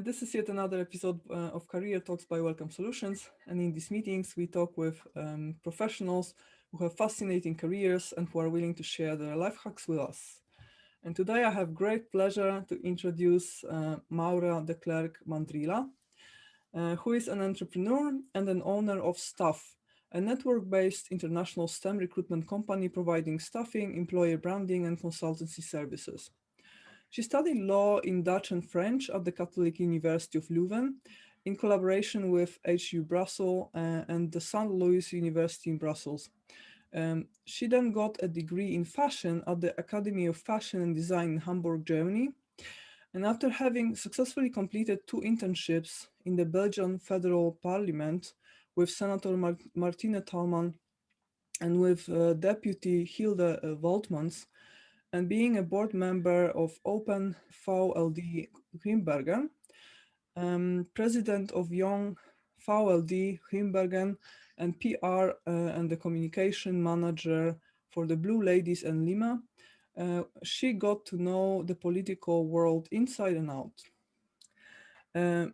This is yet another episode of Career Talks by Welcome Solutions. And in these meetings, we talk with professionals who have fascinating careers and who are willing to share their life hacks with us. And today I have great pleasure to introduce Maura Declercq-Mindrila, who is an entrepreneur and an owner of Staff, a network-based international STEM recruitment company providing staffing, employer branding, and consultancy services. She studied law in Dutch and French at the Catholic University of Leuven in collaboration with HUBrussel and the St. Louis University in Brussels. She then got a degree in fashion at the Akademie of Fashion and Design in Hamburg, Germany. And after having successfully completed 2 internships in the Belgian Federal Parliament with Senator Martine Taelman and with Deputy Hilde Vautmans, and being a board member of Open VLD Grimbergen, president of Jong VLD Grimbergen, and PR and the communication manager for the Blue Ladies and LIMA, she got to know the political world inside and out.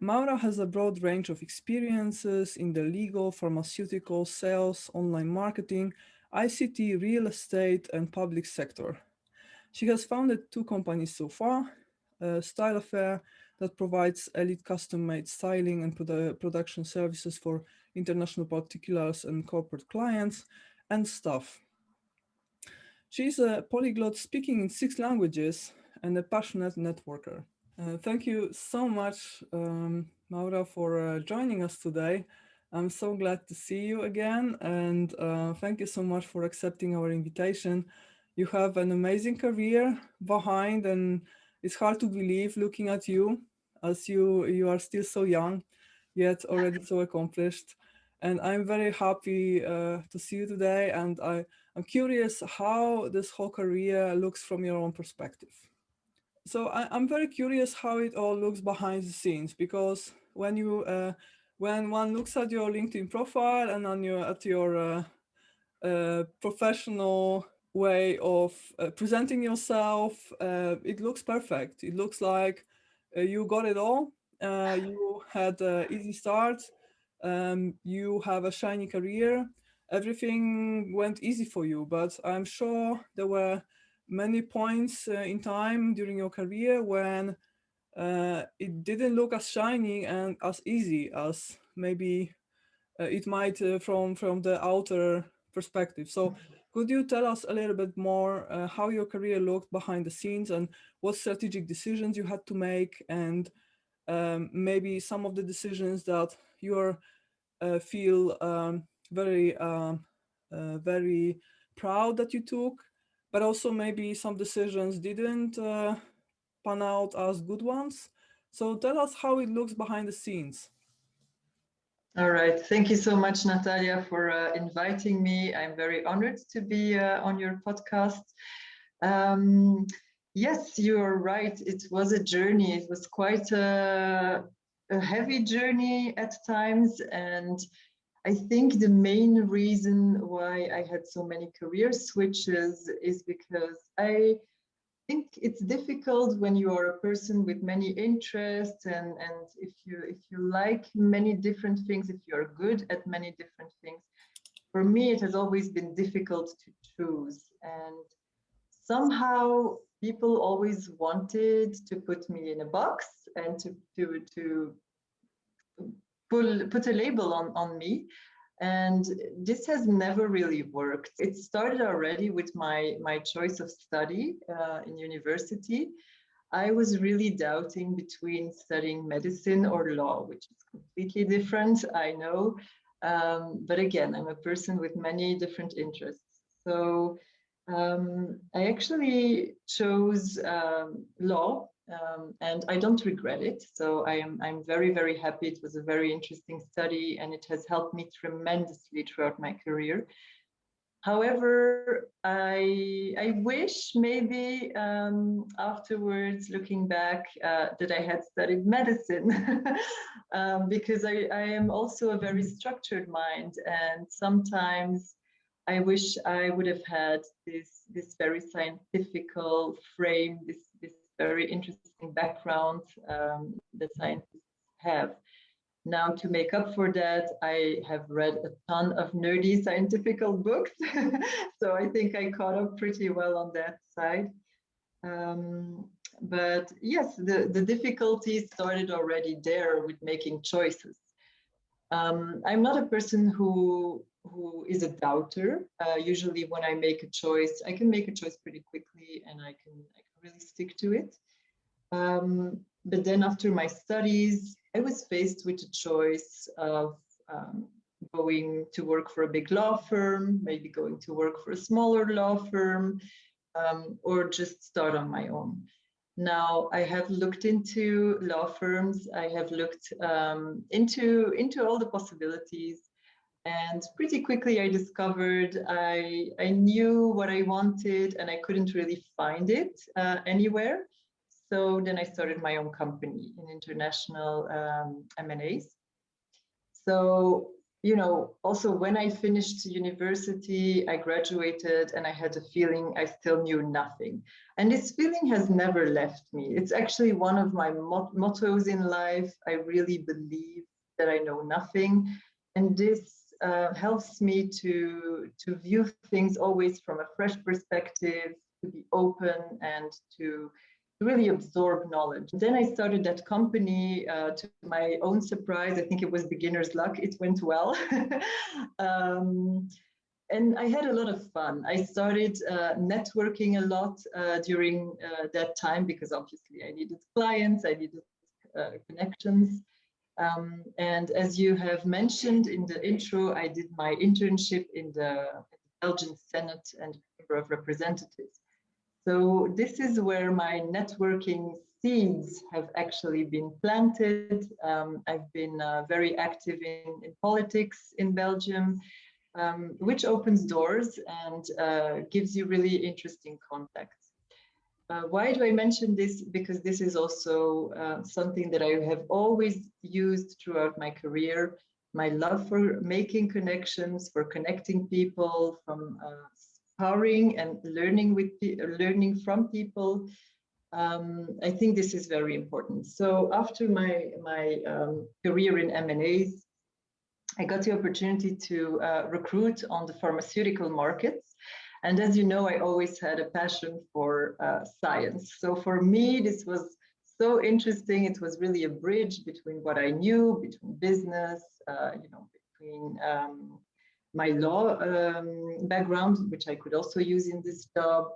Maura has a broad range of experiences in the legal, pharmaceutical, sales, online marketing, ICT, real estate, and public sector. She has founded 2 companies so far, Style Affair, that provides elite custom-made styling and production services for international particulars and corporate clients, and Staff. She's a polyglot speaking in 6 languages and a passionate networker. Thank you so much, Maura, for joining us today. I'm so glad to see you again, and thank you so much for accepting our invitation. You have an amazing career behind, and it's hard to believe looking at you, as you are still so young, yet already so accomplished. And I'm very happy to see you today, and I'm curious how this whole career looks from your own perspective. So I'm very curious how it all looks behind the scenes, because when one looks at your LinkedIn profile and at your professional way of presenting yourself, it looks perfect. It looks like you got it all. You had an easy start. You have a shiny career. Everything went easy for you, but I'm sure there were many points in time during your career when it didn't look as shiny and as easy as maybe it might from the outer perspective. So could you tell us a little bit more how your career looked behind the scenes and what strategic decisions you had to make, and maybe some of the decisions that you feel very proud that you took, but also maybe some decisions didn't pan out as good ones. So tell us how it looks behind the scenes. All right. Thank you so much, Natalia, for inviting me. I'm very honored to be on your podcast. Yes, you're right. It was a journey. It was quite a heavy journey at times. And I think the main reason why I had so many career switches is because I think it's difficult when you are a person with many interests, and if you like many different things, if you are good at many different things. For me, it has always been difficult to choose, and somehow people always wanted to put me in a box and to put a label on me. And this has never really worked. It started already with my choice of study in university. I was really doubting between studying medicine or law, which is completely different, I know. But again, I'm a person with many different interests. So I actually chose law. And I don't regret it. So I'm very, very happy. It was a very interesting study, and it has helped me tremendously throughout my career. However, I wish maybe afterwards, looking back, that I had studied medicine, because I am also a very structured mind, and sometimes I wish I would have had this very scientific frame, this very interesting background that scientists have. Now, to make up for that, I have read a ton of nerdy scientific books. So I think I caught up pretty well on that side. But yes, the difficulty started already there with making choices. I'm not a person who is a doubter. Usually when I make a choice, I can make a choice pretty quickly and I can really stick to it. But then after my studies, I was faced with the choice of going to work for a big law firm, maybe going to work for a smaller law firm, or just start on my own. Now, I have looked into law firms. I have looked into all the possibilities. And pretty quickly, I discovered I knew what I wanted and I couldn't really find it anywhere. So then I started my own company in international M&As. So, you know, also when I finished university, I graduated and I had a feeling I still knew nothing. And this feeling has never left me. It's actually one of my mottos in life. I really believe that I know nothing. And this helps me to view things always from a fresh perspective, to be open and to really absorb knowledge. Then I started that company to my own surprise. I think it was beginner's luck. It went well. And I had a lot of fun. I started networking a lot during that time because obviously I needed clients, I needed connections. And as you have mentioned in the intro, I did my internship in the Belgian Senate and Chamber of Representatives. So this is where my networking seeds have actually been planted. I've been very active in politics in Belgium, which opens doors and gives you really interesting contacts. Why do I mention this? Because this is also something that I have always used throughout my career. My love for making connections, for connecting people, from sparring and learning from people. I think this is very important. So after my career in M&As, I got the opportunity to recruit on the pharmaceutical markets. And as you know, I always had a passion for science. So for me, this was so interesting. It was really a bridge between what I knew, between business, between my law background, which I could also use in this job,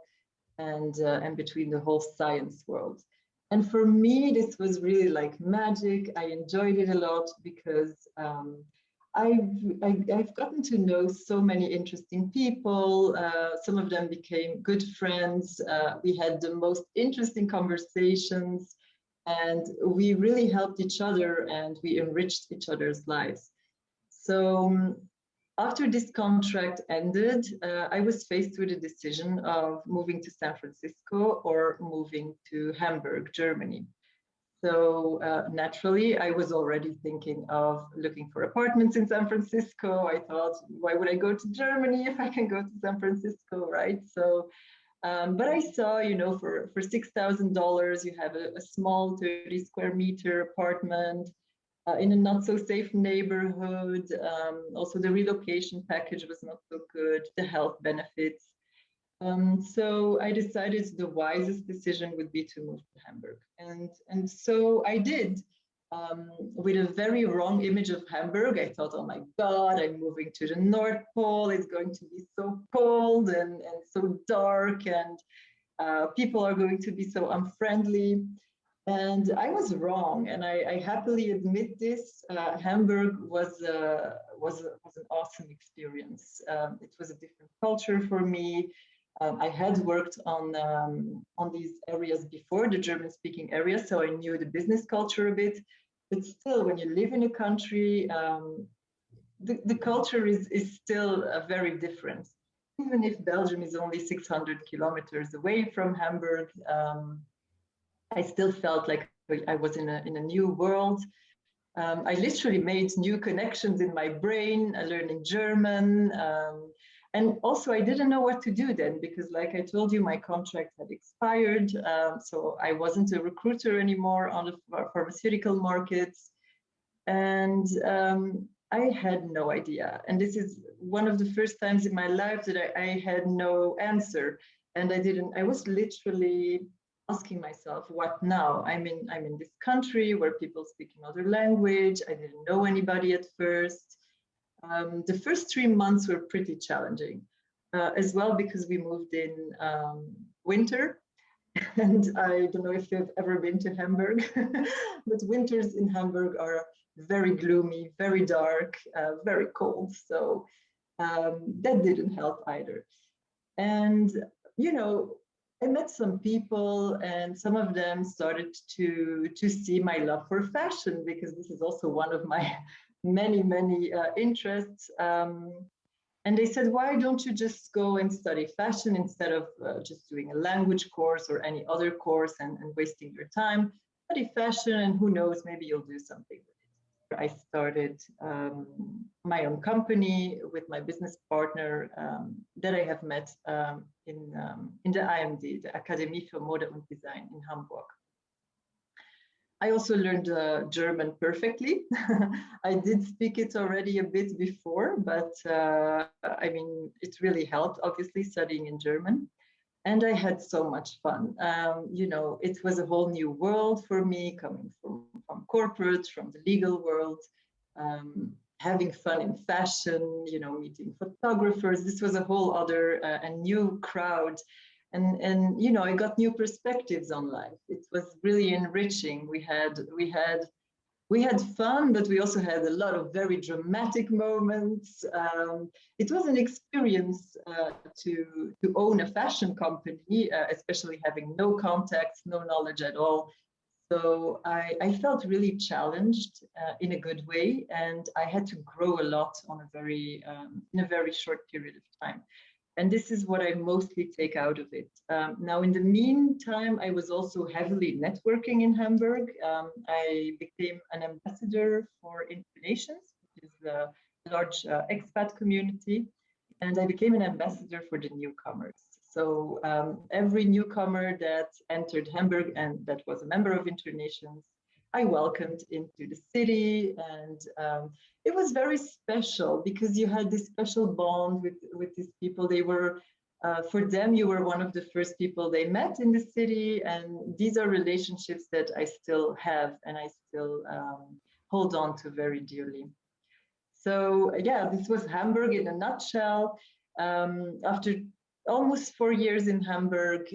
and between the whole science world. And for me, this was really like magic. I enjoyed it a lot because I've gotten to know so many interesting people. Some of them became good friends. We had the most interesting conversations, and we really helped each other and we enriched each other's lives. So after this contract ended, I was faced with a decision of moving to San Francisco or moving to Hamburg, Germany. So naturally, I was already thinking of looking for apartments in San Francisco. I thought, why would I go to Germany if I can go to San Francisco, right? So, but I saw, for $6,000, you have a small 30 square meter apartment in a not so safe neighborhood. Also, the relocation package was not so good, the health benefits. So I decided the wisest decision would be to move to Hamburg. And so I did, with a very wrong image of Hamburg. I thought, oh my God, I'm moving to the North Pole. It's going to be so cold and so dark, and people are going to be so unfriendly. And I was wrong, and I happily admit this. Hamburg was an awesome experience. It was a different culture for me. I had worked on these areas before, the German-speaking areas, so I knew the business culture a bit. But still, when you live in a country, the culture is still very different. Even if Belgium is only 600 kilometers away from Hamburg, I still felt like I was in a new world. I literally made new connections in my brain, learning German. And also, I didn't know what to do then, because like I told you, my contract had expired. So I wasn't a recruiter anymore on the pharmaceutical markets. And I had no idea. And this is one of the first times in my life that I had no answer. And I was literally asking myself, what now? I'm in this country where people speak another language. I didn't know anybody at first. The first 3 months were pretty challenging as well, because we moved in winter. And I don't know if you've ever been to Hamburg, but winters in Hamburg are very gloomy, very dark, very cold. So that didn't help either. And, you know, I met some people, and some of them started to see my love for fashion, because this is also one of my many interests. And they said, why don't you just go and study fashion instead of just doing a language course or any other course and wasting your time? Study fashion, and who knows, maybe you'll do something with it. I started my own company with my business partner that I have met in the IMD, the Akademie für Mode und Design in Hamburg. I also learned German perfectly. I did speak it already a bit before, but I mean, it really helped, obviously, studying in German. And I had so much fun. You know, it was a whole new world for me, coming from corporate, from the legal world, having fun in fashion, you know, meeting photographers. This was a whole other and new crowd. And you know, I got new perspectives on life. It was really enriching. We had fun, but we also had a lot of very dramatic moments. It was an experience to own a fashion company, especially having no contacts, no knowledge at all. So I felt really challenged in a good way, and I had to grow a lot on in a very short period of time. And this is what I mostly take out of it. Now, in the meantime, I was also heavily networking in Hamburg. I became an ambassador for Internations, which is a large expat community. And I became an ambassador for the newcomers. So every newcomer that entered Hamburg and that was a member of Internations, I welcomed into the city, and it was very special because you had this special bond with these people. They were, for them, you were one of the first people they met in the city, and these are relationships that I still have and I still hold on to very dearly. So yeah, this was Hamburg in a nutshell. After almost 4 years in Hamburg,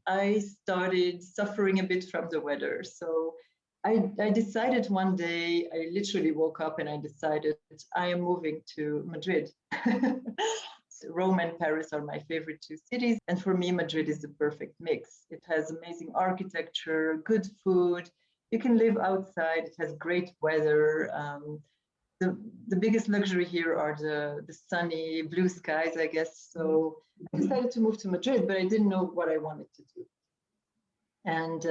I started suffering a bit from the weather. So I decided one day, I literally woke up and I decided I am moving to Madrid. Rome and Paris are my favorite two cities. And for me, Madrid is the perfect mix. It has amazing architecture, good food. You can live outside. It has great weather. The biggest luxury here are the sunny blue skies, I guess. So I decided to move to Madrid, but I didn't know what I wanted to do. And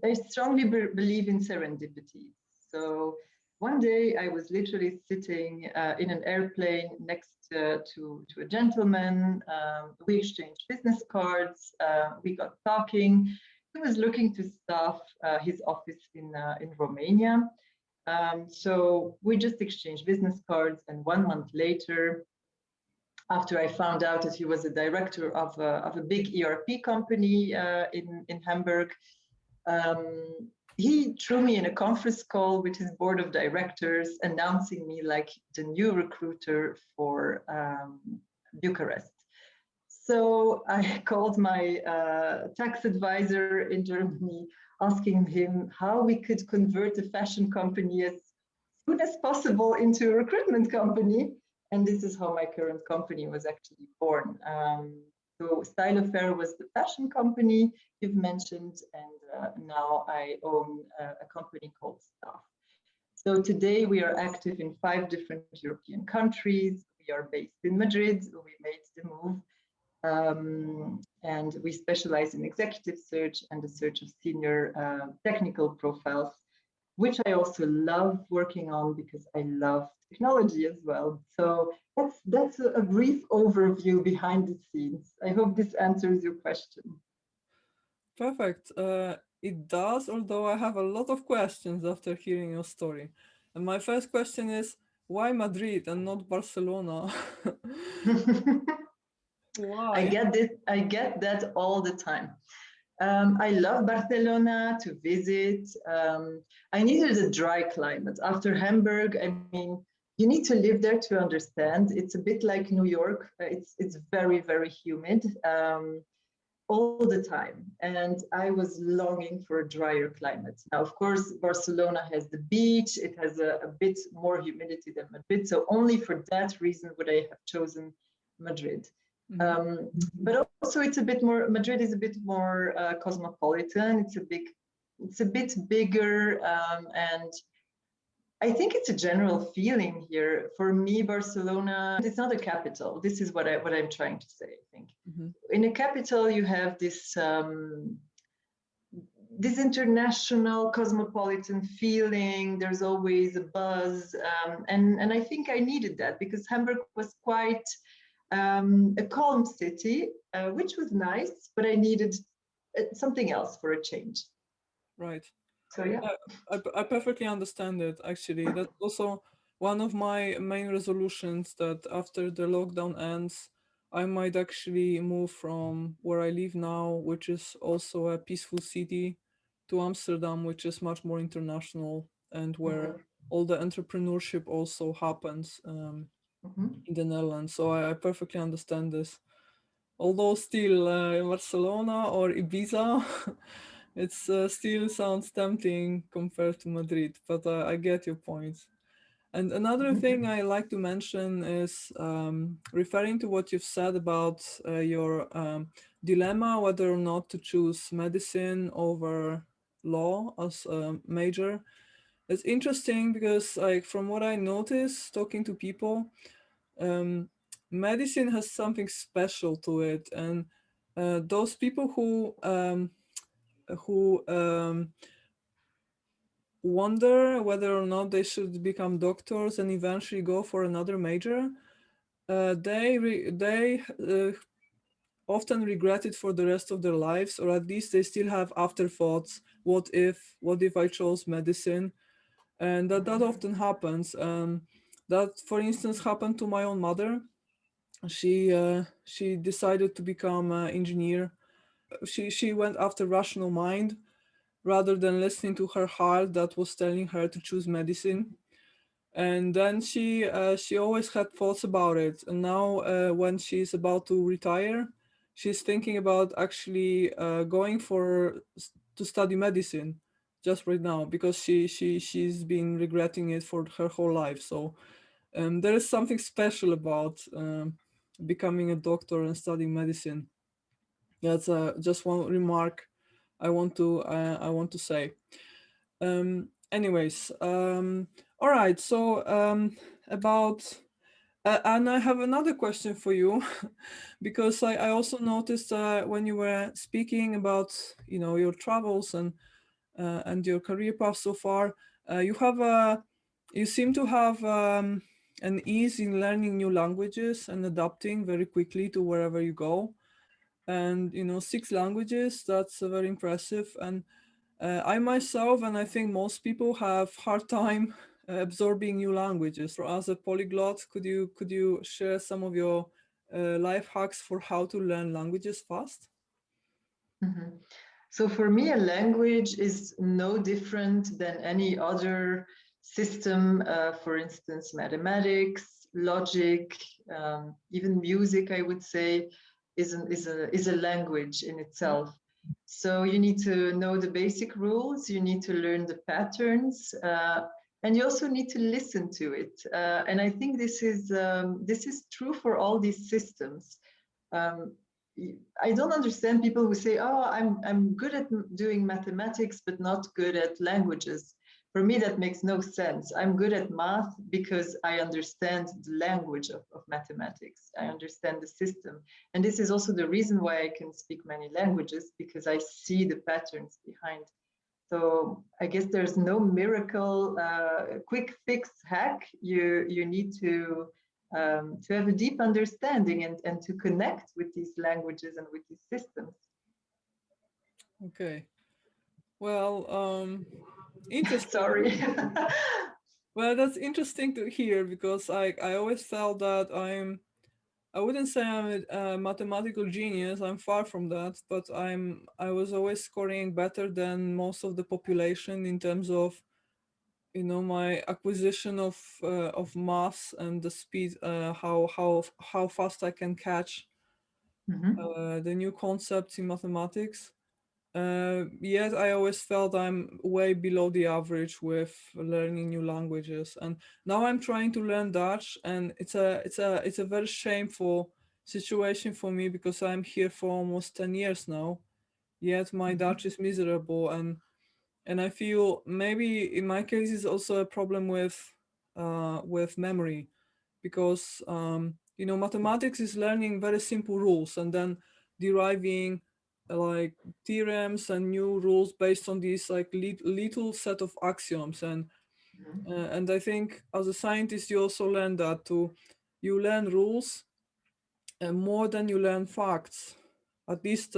I strongly believe in serendipity. So one day I was literally sitting in an airplane next to a gentleman. We exchanged business cards. We got talking. He was looking to staff his office in Romania. So we just exchanged business cards, and 1 month later, after I found out that he was a director of a big ERP company in Hamburg, he threw me in a conference call with his board of directors, announcing me like the new recruiter for Bucharest. So I called my tax advisor in Germany, asking him how we could convert a fashion company as soon as possible into a recruitment company. And this is how my current company was actually born. So Style Affair was the fashion company you've mentioned, and now I own a company called Staff. So today we are active in 5 different European countries. We are based in Madrid. We made the move. And we specialize in executive search and the search of senior technical profiles, which I also love working on because I love technology as well. So that's a brief overview behind the scenes. I hope this answers your question. Perfect. it does, although I have a lot of questions after hearing your story. And my first question is, why Madrid and not Barcelona? Why? I get that all the time. I love Barcelona to visit. I needed a dry climate. After Hamburg, I mean, you need to live there to understand. It's a bit like New York. It's very, very humid all the time. And I was longing for a drier climate. Now, of course, Barcelona has the beach. It has a bit more humidity than Madrid. So only for that reason would I have chosen Madrid. But also it's a bit more, Madrid is a bit more cosmopolitan. It's a bit bigger, and I think it's a general feeling here. For me, Barcelona, it's not a capital. This is what I'm trying to say, I think. In a capital, you have this this international cosmopolitan feeling. There's always a buzz, and I think I needed that because Hamburg was quite a calm city, which was nice, but I needed something else for a change. Right. So yeah. I perfectly understand it, actually. That's also one of my main resolutions, that after the lockdown ends, I might actually move from where I live now, which is also a peaceful city, to Amsterdam, which is much more international and where all the entrepreneurship also happens in the Netherlands. So I perfectly understand this. Although still in Barcelona or Ibiza, it still sounds tempting compared to Madrid, but I get your point. And another thing I like to mention is referring to what you've said about your dilemma whether or not to choose medicine over law as a major. It's interesting because, like, from what I notice talking to people, medicine has something special to it, and those people who wonder whether or not they should become doctors and eventually go for another major, they often regret it for the rest of their lives, or at least they still have afterthoughts. What if I chose medicine? And that often happens. That, for instance, happened to my own mother. She decided to become an engineer. She went after rational mind rather than listening to her heart that was telling her to choose medicine. And then she always had thoughts about it. And now when she's about to retire, she's thinking about actually going to study medicine just right now, because she's been regretting it for her whole life. So there is something special about becoming a doctor and studying medicine. That's just one remark I want to say. Anyways, all right. So about and I have another question for you, because I also noticed when you were speaking about your travels and your career path so far, you seem to have an ease in learning new languages and adapting very quickly to wherever you go. And 6 languages, that's very impressive. And I myself, and I think most people, have hard time absorbing new languages. As a polyglot, could you share some of your life hacks for how to learn languages fast? So for me, a language is no different than any other system. For instance, mathematics, logic, even music, I would say, is a language in itself. So you need to know the basic rules, you need to learn the patterns, and you also need to listen to it. And I think this is true for all these systems. I don't understand people who say, "Oh, I'm good at doing mathematics, but not good at languages." For me, that makes no sense. I'm good at math because I understand the language of mathematics. I understand the system. And this is also the reason why I can speak many languages, because I see the patterns behind. So I guess there's no miracle, quick fix hack. You need to have a deep understanding and to connect with these languages and with these systems. Okay. Well, interesting. Sorry. Well, that's interesting to hear because I always felt that I wouldn't say I'm a mathematical genius. I'm far from that, but I was always scoring better than most of the population in terms of my acquisition of maths and the speed, how fast I can catch Mhm. the new concepts in mathematics. Yet I always felt I'm way below the average with learning new languages, and now I'm trying to learn Dutch, and it's a very shameful situation for me because I'm here for almost 10 years now. Yet my Mhm. Dutch is miserable, and I feel maybe in my case it's also a problem with memory, because mathematics is learning very simple rules and then deriving like theorems and new rules based on these like little set of axioms, Mhm. and I think as a scientist you also learn that too. You learn rules more than you learn facts, at least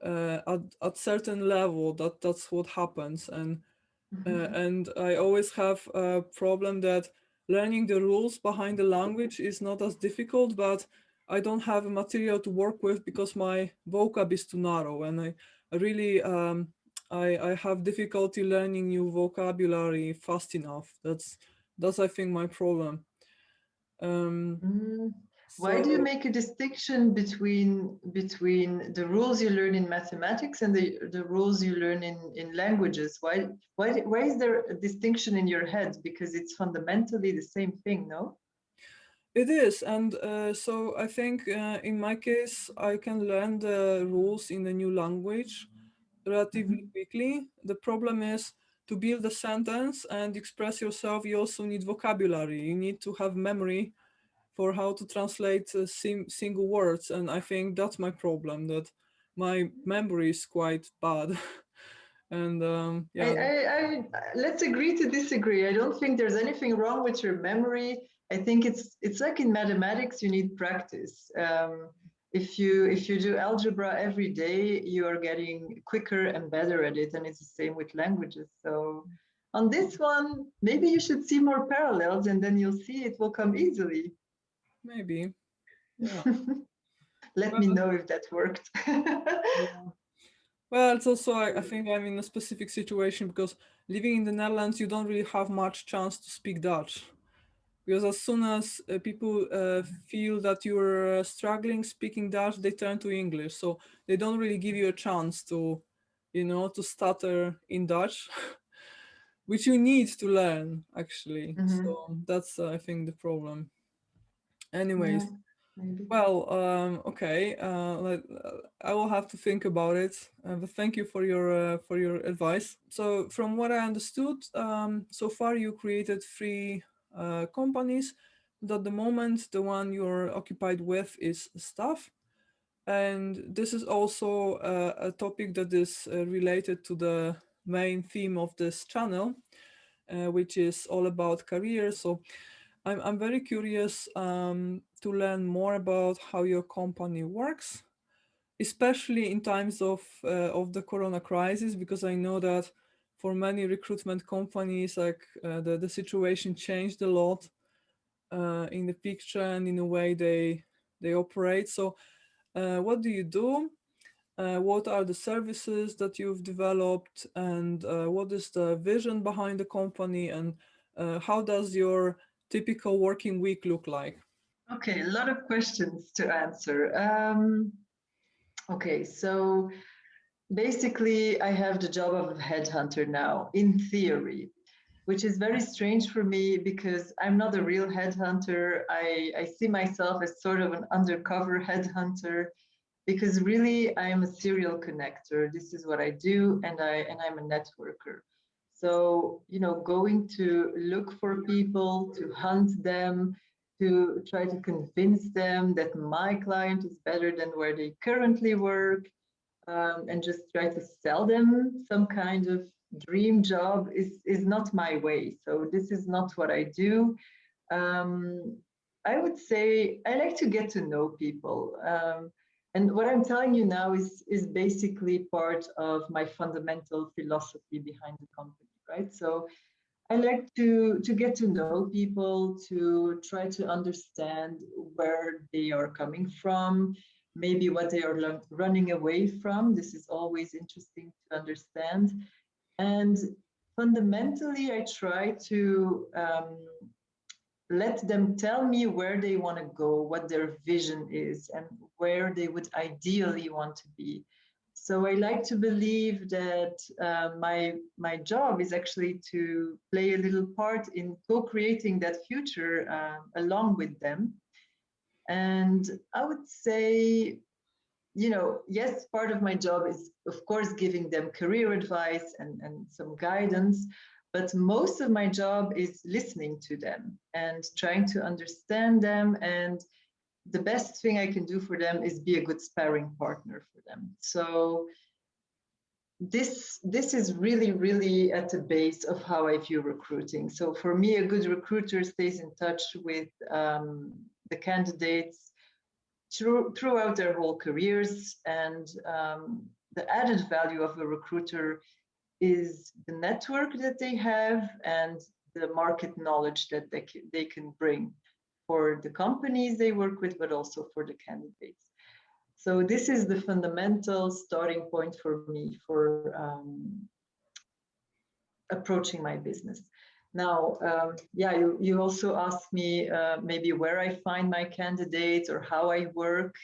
at certain level that's what happens, Mhm. and I always have a problem that learning the rules behind the language is not as difficult, but I don't have a material to work with because my vocab is too narrow, and I really I have difficulty learning new vocabulary fast enough. That's I think my problem. Um, Mm. Why do you so make a distinction between the rules you learn in mathematics and the rules you learn in languages? Why is there a distinction in your head? Because it's fundamentally the same thing, no? it is, and so I think in my case I can learn the rules in the new language relatively Mhm. quickly. The problem is to build a sentence and express yourself, you also need vocabulary. You need to have memory for how to translate single words. And I think that's my problem, that my memory is quite bad. And yeah, Let's agree to disagree. I don't think there's anything wrong with your memory. I think it's like in mathematics, you need practice. If you do algebra every day, you are getting quicker and better at it, and it's the same with languages. So on this one, maybe you should see more parallels, and then you'll see it will come easily. maybe. Yeah. Let me Well, know if that worked. yeah. Well, it's also, I think I'm in a specific situation because living in the Netherlands, you don't really have much chance to speak Dutch. Because as soon as people feel that you're struggling speaking Dutch, they turn to English. So they don't really give you a chance to stutter in Dutch, which you need to learn actually. Mhm. So that's, I think, the problem. Yeah, Anyways, maybe. well, okay. I will have to think about it. But thank you for your advice. So, from what I understood, so far you created three companies. But at the moment, the one you're occupied with is staff, and this is also a topic that is related to the main theme of this channel, which is all about careers. So I'm very curious to learn more about how your company works, especially in times of the Corona crisis, because I know that for many recruitment companies, like the situation changed a lot in the picture and in the way they operate. So, what do you do? What are the services that you've developed, and what is the vision behind the company, and how does your typical working week look like? Okay, a lot of questions to answer. Okay, so basically, I have the job of a headhunter now, in theory, which is very strange for me because I'm not a real headhunter. I see myself as sort of an undercover headhunter because really I am a serial connector. This is what I do, and I'm a networker. So, going to look for people, to hunt them, to try to convince them that my client is better than where they currently work, and just try to sell them some kind of dream job is not my way. So this is not what I do. Um, I would say I like to get to know people. And what I'm telling you now is basically part of my fundamental philosophy behind the company, right? So I like to get to know people, to try to understand where they are coming from, maybe what they are running away from. This is always interesting to understand. And fundamentally, I try to let them tell me where they want to go, what their vision is, and where they would ideally want to be. So I like to believe that my job is actually to play a little part in co-creating that future along with them. And I would say, yes, part of my job is, of course, giving them career advice and some guidance. But most of my job is listening to them and trying to understand them. And the best thing I can do for them is be a good sparring partner for them. So this is really, really at the base of how I view recruiting. So for me, a good recruiter stays in touch with the candidates throughout their whole careers. And the added value of a recruiter is the network that they have and the market knowledge that they can bring for the companies they work with, but also for the candidates. So this is the fundamental starting point for me for approaching my business. Now, yeah, you also asked me maybe where I find my candidates or how I work.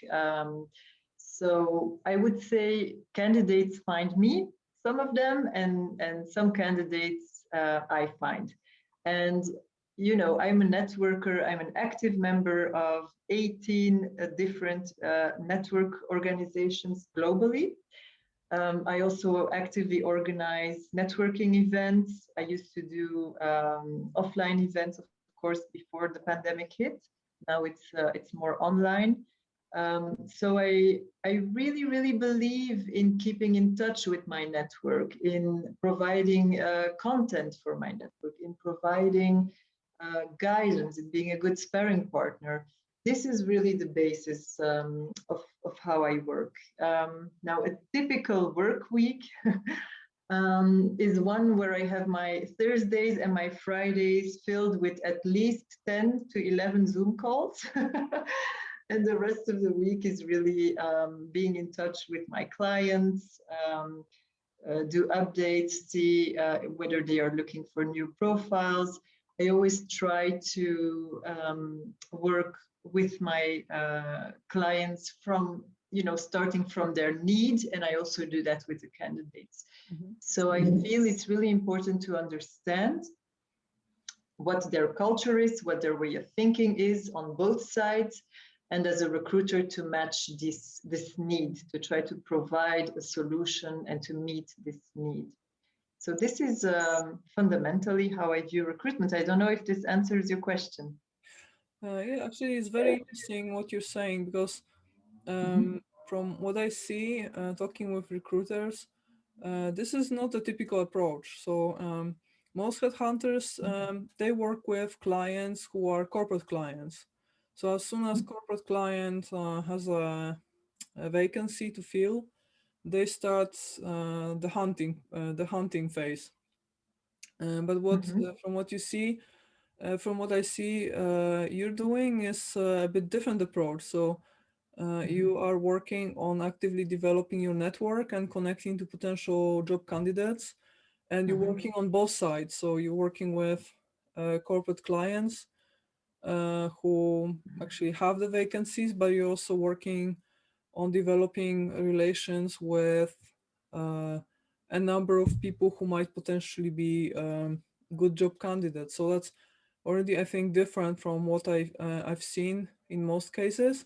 So I would say candidates find me, some of them, and some candidates I find. And, I'm a networker. I'm an active member of 18 different network organizations globally. I also actively organize networking events. I used to do offline events, of course, before the pandemic hit. Now it's more online. So I really, really believe in keeping in touch with my network, in providing content for my network, in providing guidance, in being a good sparring partner. This is really the basis of how I work. Now, a typical work week is one where I have my Thursdays and my Fridays filled with at least 10 to 11 Zoom calls. And the rest of the week is really being in touch with my clients, do updates, see whether they are looking for new profiles. I always try to work with my clients from, starting from their need, and I also do that with the candidates. Mm-hmm. So I feel it's really important to understand what their culture is, what their way of thinking is on both sides, and as a recruiter to match this need, to try to provide a solution and to meet this need. So this is fundamentally how I view recruitment. I don't know if this answers your question. Yeah, actually, it's very interesting what you're saying, because from what I see, talking with recruiters, this is not a typical approach. So most headhunters, they work with clients who are corporate clients. So as soon as corporate client has a vacancy to fill, they start the hunting phase. But from what you see, from what I see, you're doing is a bit different approach. So you are working on actively developing your network and connecting to potential job candidates, and you're working on both sides. So you're working with corporate clients who actually have the vacancies, but you're also working on developing relations with a number of people who might potentially be good job candidates. So that's already, I think, different from what I've seen in most cases.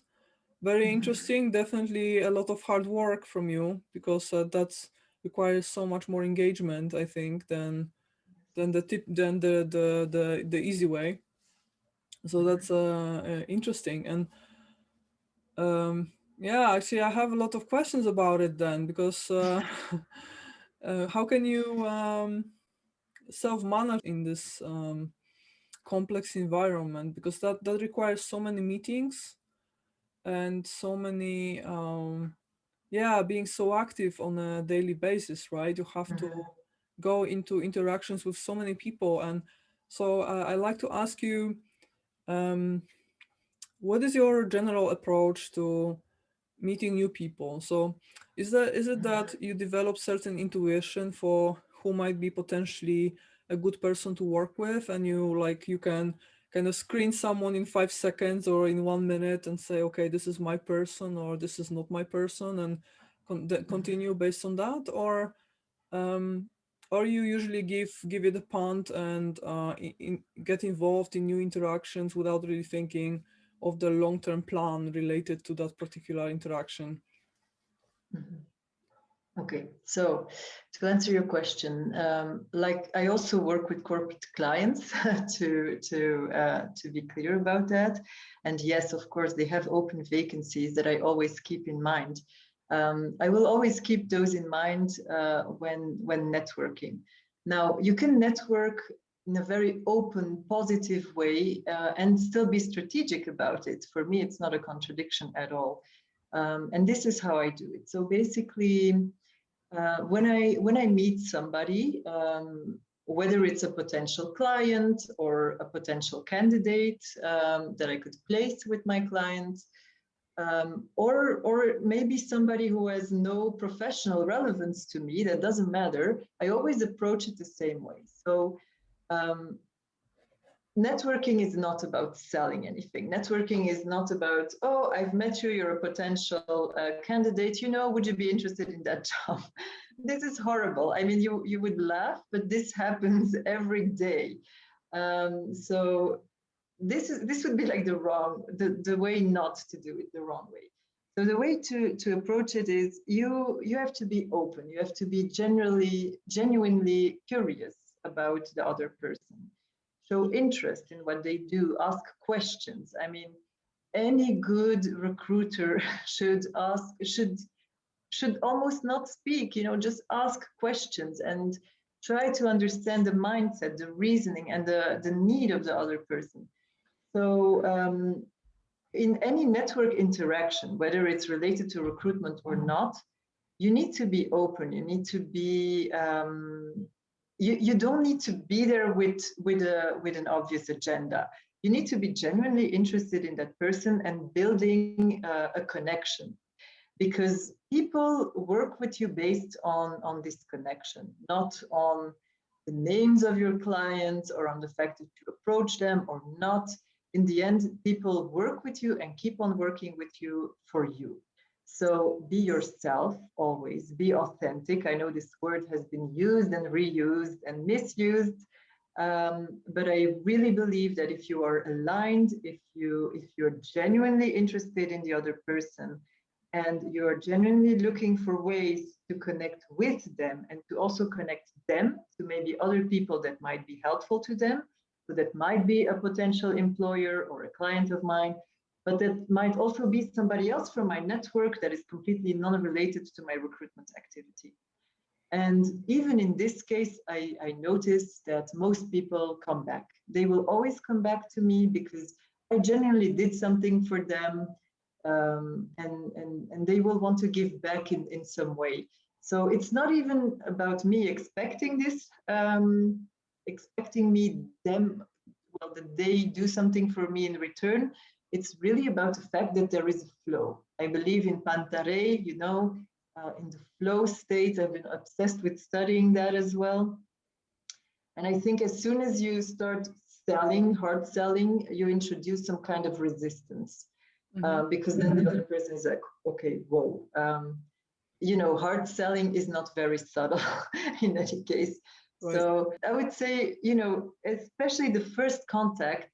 Very interesting. Definitely a lot of hard work from you, because that's requires so much more engagement, I think, than the easy way. So that's interesting. And yeah, actually, I have a lot of questions about it then, because how can you self-manage in this complex environment? Because that requires so many meetings, and so many, yeah, being so active on a daily basis, right? You have to go into interactions with so many people. And so I like to ask you, um, what is your general approach to meeting new people? So is it that you develop certain intuition for who might be potentially a good person to work with, and you can kind of screen someone in 5 seconds or in 1 minute and say, okay, this is my person or this is not my person, and continue based on that? Um, or you usually give it a punt and get involved in new interactions without really thinking of the long-term plan related to that particular interaction? Okay, so to answer your question, like I also work with corporate clients to be clear about that. And yes, of course, they have open vacancies that I always keep in mind. I will always keep those in mind when networking. Now, you can network in a very open, positive way and still be strategic about it. For me, it's not a contradiction at all. And this is how I do it. So basically, when I meet somebody, whether it's a potential client or a potential candidate that I could place with my clients, or maybe somebody who has no professional relevance to me, that doesn't matter. I always approach it the same way. So networking is not about selling anything. Networking is not about, oh, I've met you, you're a potential candidate, would you be interested in that job? This is horrible. I mean, you would laugh, but this happens every day. So this would be like the way not to do it, the wrong way. So the way to approach it is you have to be open. You have to be genuinely curious about the other person. Show interest in what they do, ask questions. I mean, any good recruiter should almost not speak, just ask questions and try to understand the mindset, the reasoning, and the need of the other person. So in any network interaction, whether it's related to recruitment or not, you need to be open. You need to be you don't need to be there with an obvious agenda. You need to be genuinely interested in that person and building a connection, because people work with you based on this connection, not on the names of your clients or on the fact that you approach them or not. In the end, people work with you and keep on working with you for you. So be yourself always, be authentic. I know this word has been used and reused and misused, but I really believe that if you are aligned, if you're genuinely interested in the other person, and you're genuinely looking for ways to connect with them and to also connect them to maybe other people that might be helpful to them, so that might be a potential employer or a client of mine, but that might also be somebody else from my network that is completely non-related to my recruitment activity. And even in this case, I notice that most people come back. They will always come back to me because I genuinely did something for them, and they will want to give back in some way. So it's not even about me expecting this, expecting that they do something for me in return. It's really about the fact that there is a flow. I believe in Pantare, in the flow state. I've been obsessed with studying that as well. And I think as soon as you start hard selling, you introduce some kind of resistance, because then the other person is like, okay, whoa. Hard selling is not very subtle in any case. Right. So I would say, especially the first contact,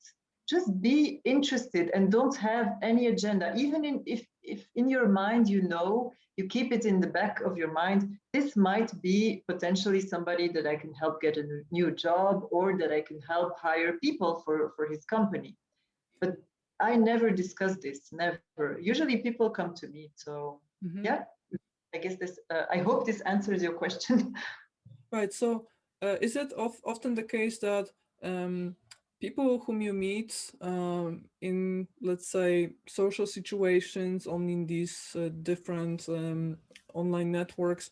just be interested and don't have any agenda. Even if in your mind, you keep it in the back of your mind, this might be potentially somebody that I can help get a new job, or that I can help hire people for his company. But I never discuss this, never. Usually people come to me. So yeah, I guess I hope this answers your question. Right. So is it often the case that people whom you meet in, let's say, social situations on in these different online networks,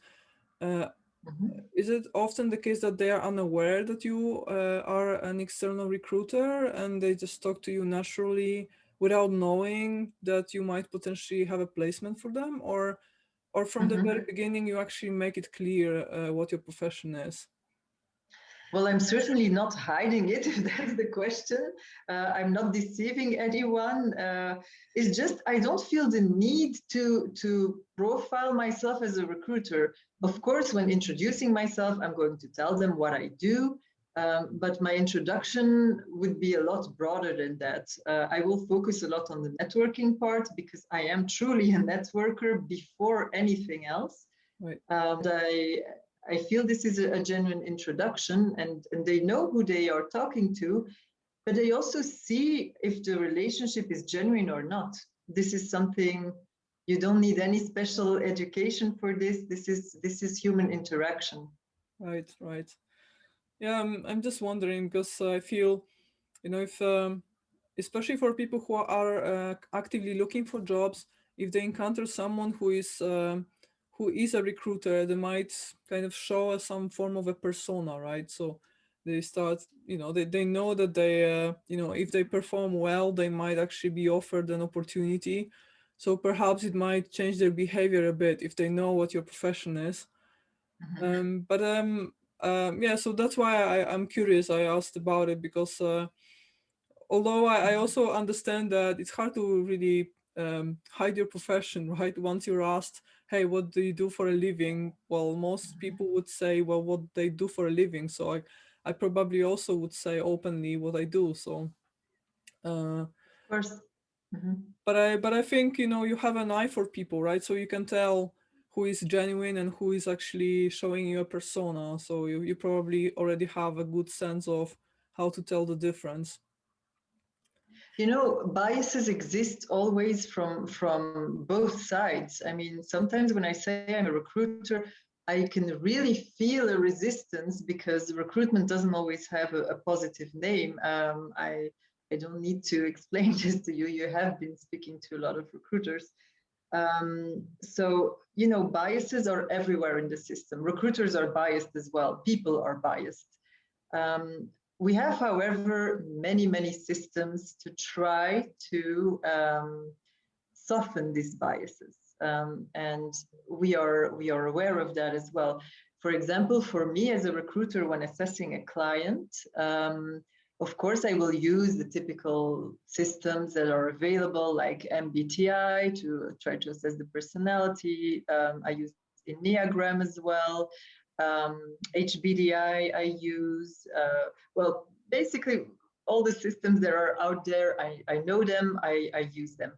is it often the case that they are unaware that you are an external recruiter and they just talk to you naturally without knowing that you might potentially have a placement for them, or from the very beginning you actually make it clear what your profession is? Well, I'm certainly not hiding it, if that's the question. I'm not deceiving anyone. It's just I don't feel the need to profile myself as a recruiter. Of course, when introducing myself, I'm going to tell them what I do, but my introduction would be a lot broader than that. I will focus a lot on the networking part because I am truly a networker before anything else. Right. I feel this is a genuine introduction, and they know who they are talking to, but they also see if the relationship is genuine or not. This is something you don't need any special education for this. This is human interaction. Right, right. Yeah, I'm just wondering because I feel, if especially for people who are actively looking for jobs, if they encounter someone who is a recruiter, they might kind of show us some form of a persona, right? So they start, they know that they, if they perform well, they might actually be offered an opportunity. So perhaps it might change their behavior a bit if they know what your profession is. Yeah, so that's why I'm curious. I asked about it because although I also understand that it's hard to really hide your profession, right? Once you're asked, hey, what do you do for a living? Well, most people would say, well, what they do for a living. So I probably also would say openly what I do. So, Of course. but I think, you have an eye for people, right? So you can tell who is genuine and who is actually showing you a persona. So you probably already have a good sense of how to tell the difference. Biases exist always from both sides. I mean, sometimes when I say I'm a recruiter, I can really feel a resistance because recruitment doesn't always have a positive name. I don't need to explain this to you. You have been speaking to a lot of recruiters. So, biases are everywhere in the system. Recruiters are biased as well. People are biased. We have, however, many systems to try to soften these biases. And we are aware of that as well. For example, for me as a recruiter, when assessing a client, of course, I will use the typical systems that are available, like MBTI to try to assess the personality. I use Enneagram as well. HBDI I use. Well, basically, all the systems that are out there, I know them, I use them.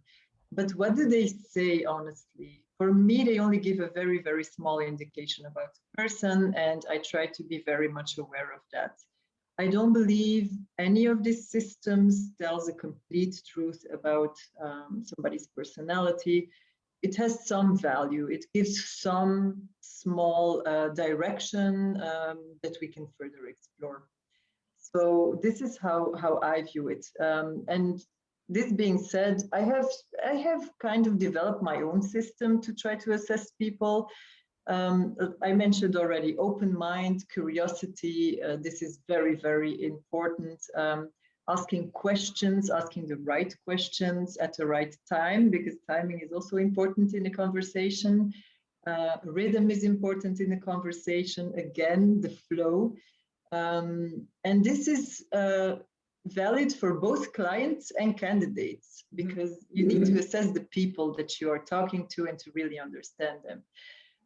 But what do they say, honestly? For me, they only give a very small indication about the person, and I try to be very much aware of that. I don't believe any of these systems tells a complete truth about somebody's personality. It has some value. It gives some small direction that we can further explore. So this is how I view it. And this being said, I have kind of developed my own system to try to assess people. I mentioned already open mind, curiosity. This is very important. Asking questions, asking the right questions at the right time, because timing is also important in a conversation. Rhythm is important in a conversation. Again, the flow. And this is valid for both clients and candidates, because you need to assess the people that you are talking to and to really understand them.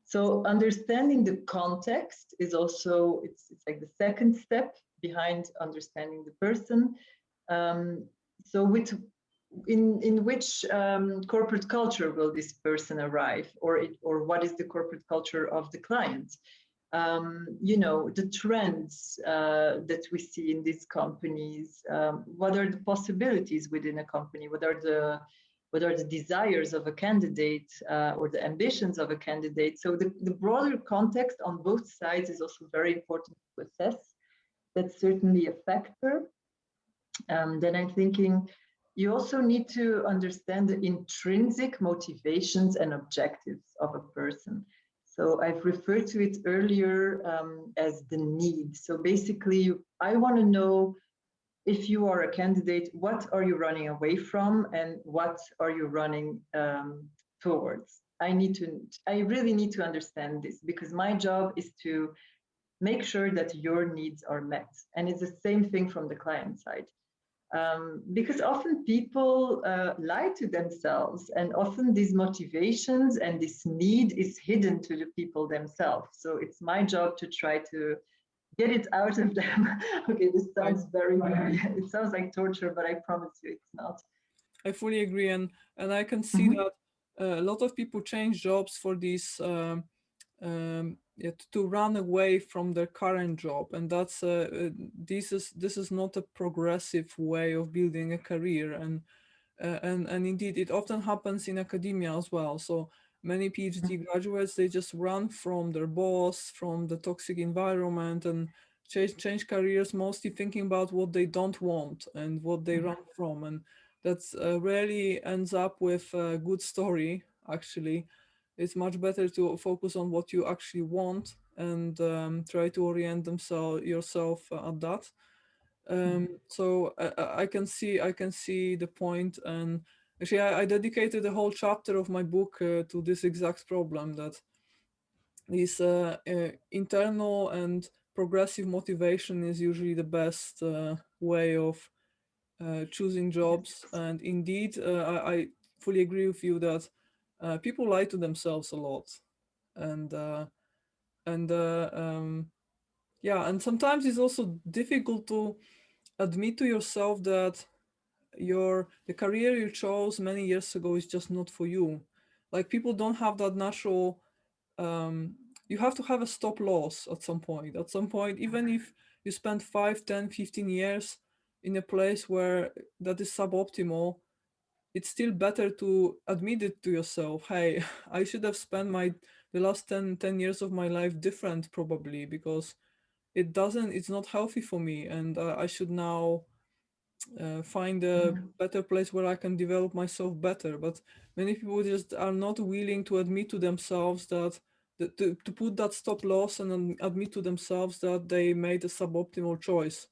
So understanding the context is also, it's like the second step behind understanding the person. So in which corporate culture will this person arrive, or what is the corporate culture of the client? The trends that we see in these companies, what are the possibilities within a company, what are the desires of a candidate or the ambitions of a candidate. So the broader context on both sides is also very important to assess. That's certainly a factor. then I'm thinking you also need to understand the intrinsic motivations and objectives of a person. So I've referred to it earlier as the need. So basically, I want to know, if you are a candidate, what are you running away from and what are you running towards? I really need to understand this, because my job is to make sure that your needs are met. And it's the same thing from the client side. Because often people lie to themselves, and often these motivations and this need is hidden to the people themselves. So it's my job to try to get it out of them. Okay, this sounds very, it sounds like torture, but I promise you it's not. I fully agree, and I can see that a lot of people change jobs for this yeah, to run away from their current job, and that's this is not a progressive way of building a career, and indeed it often happens in academia as well. So many PhD graduates, they just run from their boss, from the toxic environment, and change careers, mostly thinking about what they don't want and what they run from, and that's rarely ends up with a good story. Actually, it's much better to focus on what you actually want and try to orient yourself at that. So I can see the point, and actually I dedicated a whole chapter of my book to this exact problem, that this internal and progressive motivation is usually the best way of choosing jobs. And indeed, I fully agree with you that people lie to themselves a lot, and and yeah, and sometimes it's also difficult to admit to yourself that the career you chose many years ago is just not for you. Like, people don't have that natural you have to have a stop loss at some point. At some point, even if you spend 5, 10, 15 years in a place where that is suboptimal, it's still better to admit it to yourself. Hey, I should have spent the last 10 years of my life different, probably, because it's not healthy for me, and I should now find a better place where I can develop myself better. But many people just are not willing to admit to themselves to put that stop loss and then admit to themselves that they made a suboptimal choice.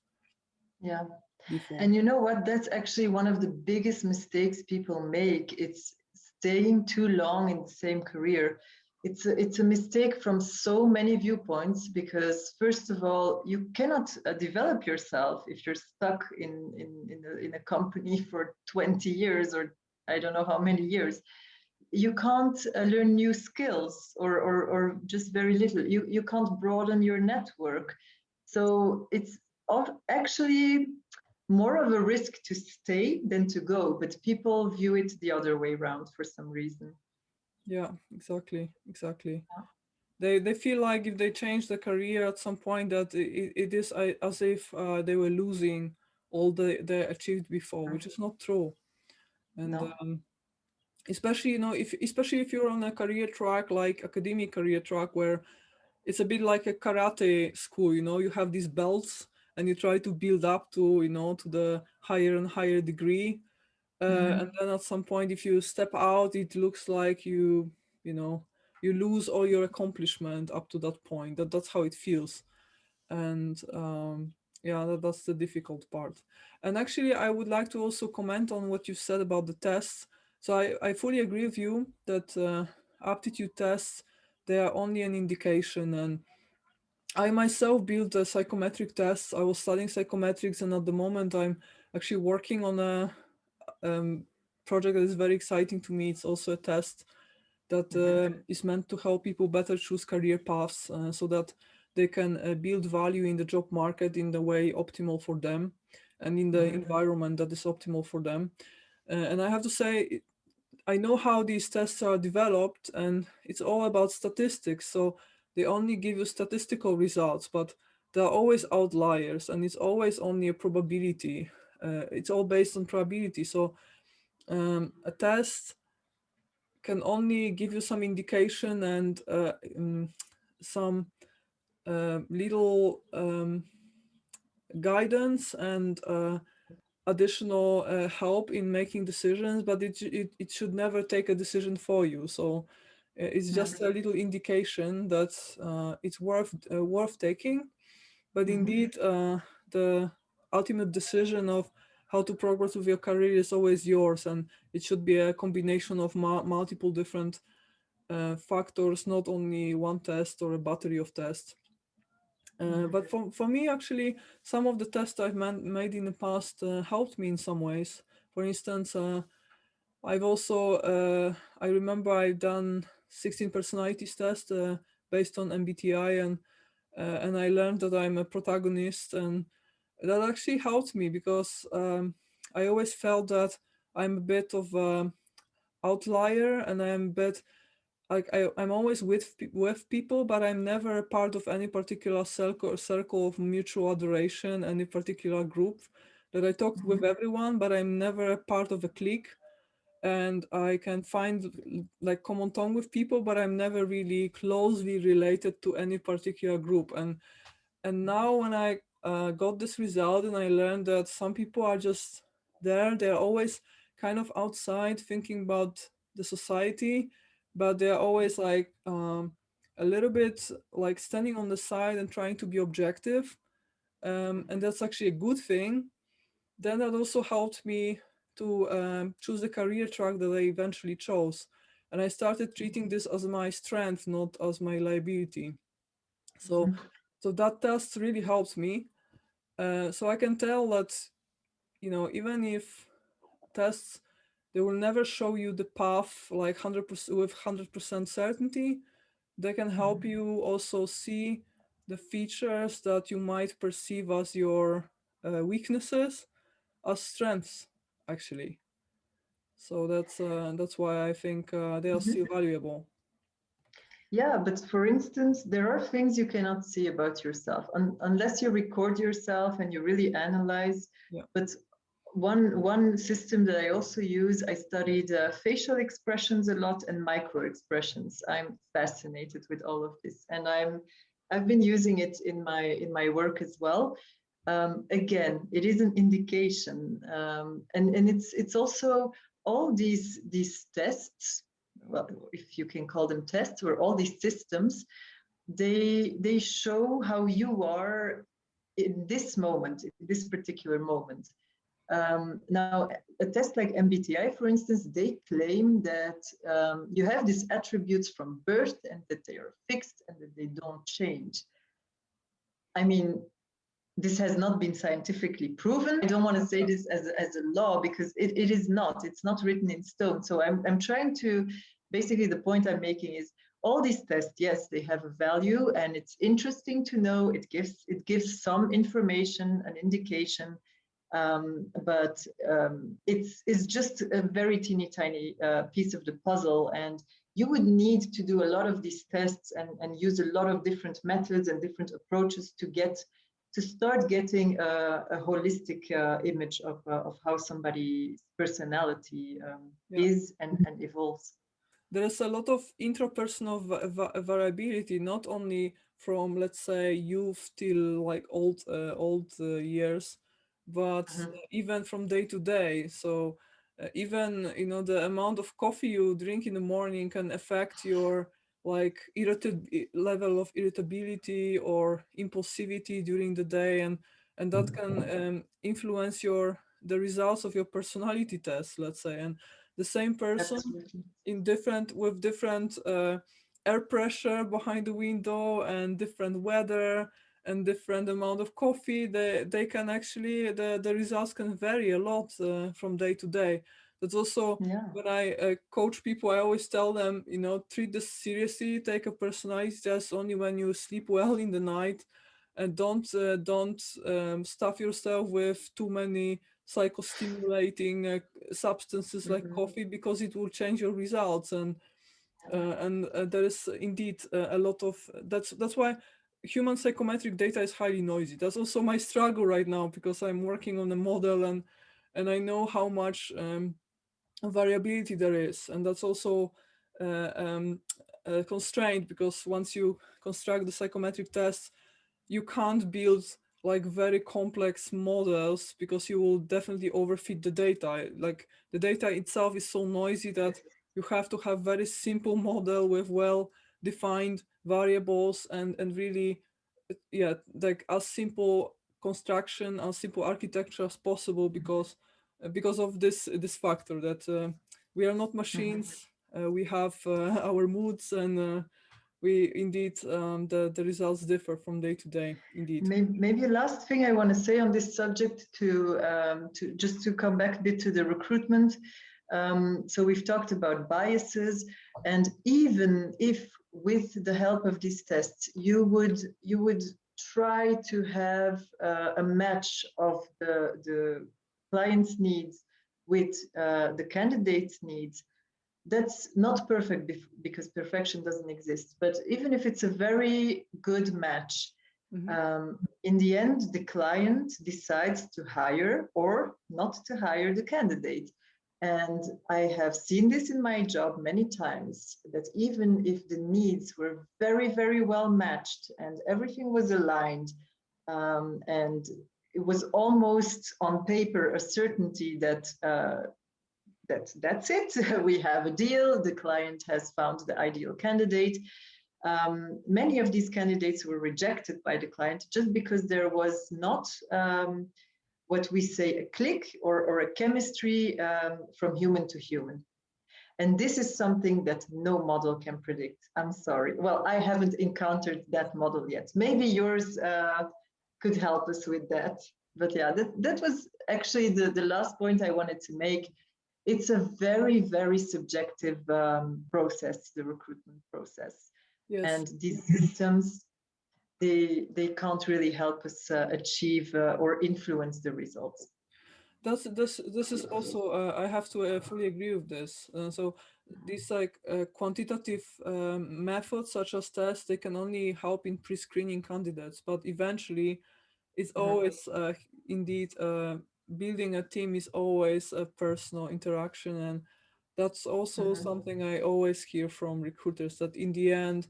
Yeah. Before. And you know what? That's actually one of the biggest mistakes people make. It's staying too long in the same career. It's a mistake from so many viewpoints, because first of all, you cannot develop yourself if you're stuck in a company for 20 years, or I don't know how many years. You can't learn new skills, or just very little. You can't broaden your network. So it's actually more of a risk to stay than to go, but people view it the other way around for some reason. Yeah, exactly. They feel like if they change the career at some point, that it is as if they were losing all they achieved before, which is not true. And No. especially if you're on a career track like academic career track, where it's a bit like a karate school. You have these belts, and you try to build up to the higher and higher degree. And then at some point, if you step out, it looks like you lose all your accomplishment up to that point. That's how it feels. And yeah, that's the difficult part. And actually, I would like to also comment on what you said about the tests. So I fully agree with you that aptitude tests, they are only an indication. And I myself built a psychometric test. I was studying psychometrics, and at the moment I'm actually working on a project that is very exciting to me. It's also a test that is meant to help people better choose career paths, so that they can build value in the job market in the way optimal for them, and in the environment that is optimal for them. And I have to say, I know how these tests are developed, and it's all about statistics. So they only give you statistical results, but there are always outliers, and it's always only a probability. It's all based on probability. So a test can only give you some indication and some little guidance and additional help in making decisions, but it should never take a decision for you. So it's just a little indication that it's worth taking. But indeed, the ultimate decision of how to progress with your career is always yours, and it should be a combination of multiple different factors, not only one test or a battery of tests. But for me, actually, some of the tests I've made in the past helped me in some ways. For instance, I've also, I remember I've done 16 personalities test based on MBTI, and I learned that I'm a protagonist, and that actually helped me because I always felt that I'm a bit of an outlier, and I'm a bit like I'm always with people, but I'm never a part of any particular circle of mutual adoration, any particular group. That I talked with everyone, but I'm never a part of a clique, and I can find like common tongue with people, but I'm never really closely related to any particular group. And now when I got this result and I learned that some people are just there, they're always kind of outside thinking about the society, but they're always like a little bit like standing on the side and trying to be objective. And that's actually a good thing. Then that also helped me to choose the career track that I eventually chose. And I started treating this as my strength, not as my liability. So, so that test really helped me. So I can tell that, even if tests, they will never show you the path like 100% with 100% certainty, they can help you also see the features that you might perceive as your weaknesses as strengths, actually. So that's why I think they are still valuable. Yeah, but for instance, there are things you cannot see about yourself unless you record yourself and you really analyze. Yeah. But one system that I also use, I studied facial expressions a lot and micro expressions. I'm fascinated with all of this, and I've been using it in my work as well. Again, it is an indication, and it's also all these tests, well, if you can call them tests, or all these systems, they show how you are in this moment, in this particular moment. Now, a test like MBTI, for instance, they claim that you have these attributes from birth and that they are fixed and that they don't change. I mean, this has not been scientifically proven. I don't want to say this as a law because it is not. It's not written in stone. So I'm trying to, basically the point I'm making is all these tests, yes, they have a value and it's interesting to know. It gives some information, an indication, but it's just a very teeny tiny piece of the puzzle. And you would need to do a lot of these tests and use a lot of different methods and different approaches to start getting a holistic image of how somebody's personality is and evolves. There is a lot of intrapersonal variability, not only from, let's say, youth till like old years, but even from day to day. So even the amount of coffee you drink in the morning can affect your like level of irritability or impulsivity during the day, and that can influence the results of your personality test, let's say. And the same person Absolutely. with different air pressure behind the window and different weather and different amount of coffee, they can actually the results can vary a lot from day to day. That's also Yeah. when I coach people, I always tell them, treat this seriously, take a personality test only when you sleep well in the night, and don't stuff yourself with too many psychostimulating substances like coffee, because it will change your results. And there is indeed a lot of that's why human psychometric data is highly noisy. That's also my struggle right now, because I'm working on a model, and I know how much variability there is, and that's also a constraint, because once you construct the psychometric test, you can't build like very complex models, because you will definitely overfit the data. Like the data itself is so noisy that you have to have very simple model with well defined variables and really, yeah, like as simple construction, as simple architecture as possible, because of this factor that we are not machines. We have our moods, and we indeed, the results differ from day to day, indeed. Maybe a last thing I want to say on this subject to just to come back a bit to the recruitment. So we've talked about biases, and even if with the help of these tests you would try to have a match of the client's needs with the candidate's needs, that's not perfect because perfection doesn't exist. But even if it's a very good match, in the end, the client decides to hire or not to hire the candidate. And I have seen this in my job many times, that even if the needs were very, very well matched and everything was aligned, and it was almost on paper a certainty that that's it, we have a deal, the client has found the ideal candidate. Many of these candidates were rejected by the client just because there was not what we say a click or a chemistry from human to human. And this is something that no model can predict. I'm sorry. Well, I haven't encountered that model yet. Maybe yours could help us with that. But yeah, that was actually the last point I wanted to make. It's a very, very subjective process, the recruitment process. Yes. And these systems, they can't really help us achieve or influence the results. This is also, I have to fully agree with this. So these like quantitative methods such as tests, they can only help in pre-screening candidates, but eventually it's always indeed building a team is always a personal interaction, and that's also something I always hear from recruiters, that in the end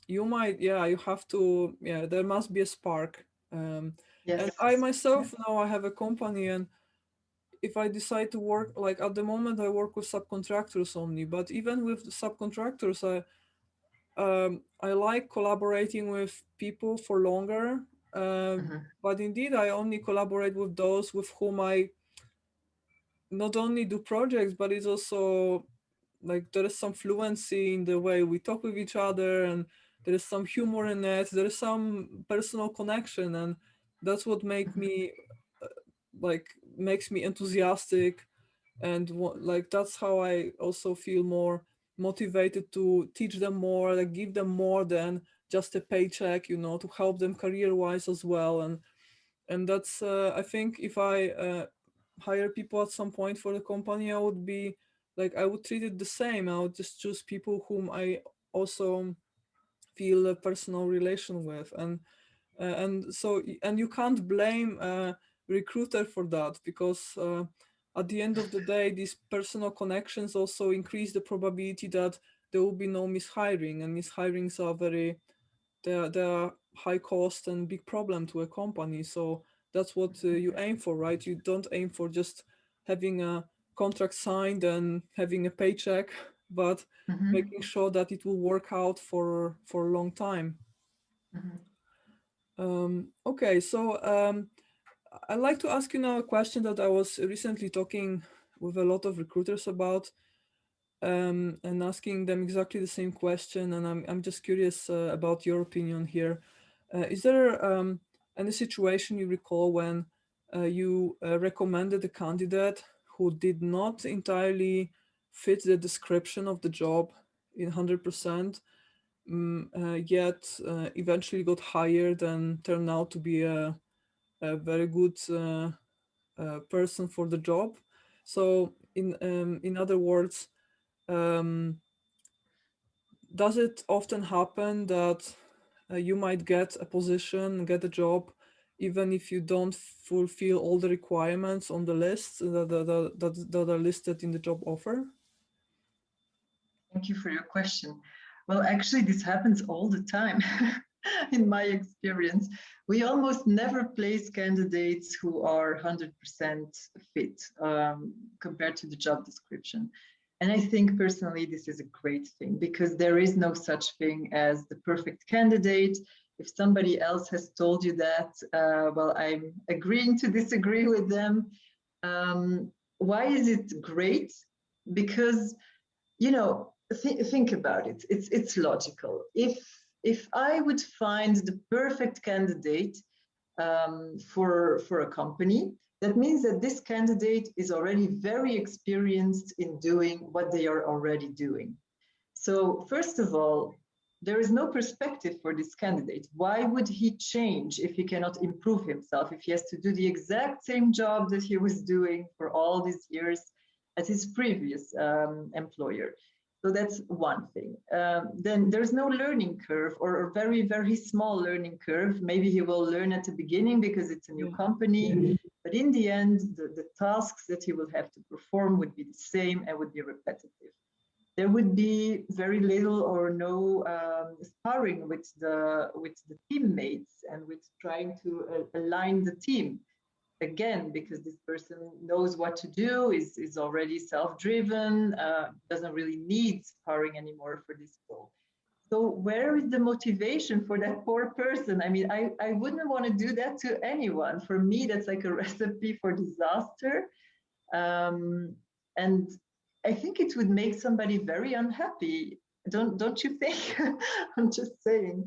you might, you have to, there must be a spark. Yes. And I myself, now I have a company, and if I decide to work, like at the moment I work with subcontractors only, but even with the subcontractors, I like collaborating with people for longer. But indeed, I only collaborate with those with whom I not only do projects, but it's also like there is some fluency in the way we talk with each other, and there is some humor in it. There is some personal connection, and that's what makes me enthusiastic, and like that's how I also feel more motivated to teach them more, like give them more than just a paycheck, to help them career-wise as well. And that's I think if I hire people at some point for the company, I would be like, I would treat it the same. I would just choose people whom I also feel a personal relation with, and so, and you can't blame a recruiter for that, because at the end of the day, these personal connections also increase the probability that there will be no mishiring, and mishirings are they're high cost and big problem to a company. So that's what you aim for, right? You don't aim for just having a contract signed and having a paycheck, but making sure that it will work out for a long time. Okay, so I'd like to ask you now a question that I was recently talking with a lot of recruiters about, and asking them exactly the same question, and I'm just curious about your opinion here. Is there any situation you recall when you recommended a candidate who did not entirely fit the description of the job in 100%, yet eventually got hired and turned out to be a very good person for the job? So in other words, does it often happen that you might get a position, get a job, even if you don't fulfill all the requirements on the list that are listed in the job offer? Thank you for your question. Well, actually, this happens all the time. in my experience. We almost never place candidates who are 100% fit compared to the job description. And I think personally, this is a great thing because there is no such thing as the perfect candidate. If somebody else has told you that, well, I'm agreeing to disagree with them. Why is it great? Because, you know, think about it. It's logical. If I would find the perfect candidate for a company, that means that this candidate is already very experienced in doing what they are already doing. So first of all, there is no perspective for this candidate. Why would he change if he cannot improve himself, if he has to do the exact same job that he was doing for all these years at his previous employer? So that's one thing. Then there's no learning curve or a very, very small learning curve. Maybe he will learn at the beginning because it's a new company, but in the end, the tasks that he will have to perform would be the same and would be repetitive. There would be very little or no sparring with the teammates and with trying to align the team. Again, because this person knows what to do, is already self-driven, doesn't really need sparring anymore for this role. So where is the motivation for that poor person? I mean, I wouldn't want to do that to anyone. For me, that's like a recipe for disaster. And I think it would make somebody very unhappy. Don't you think? I'm just saying.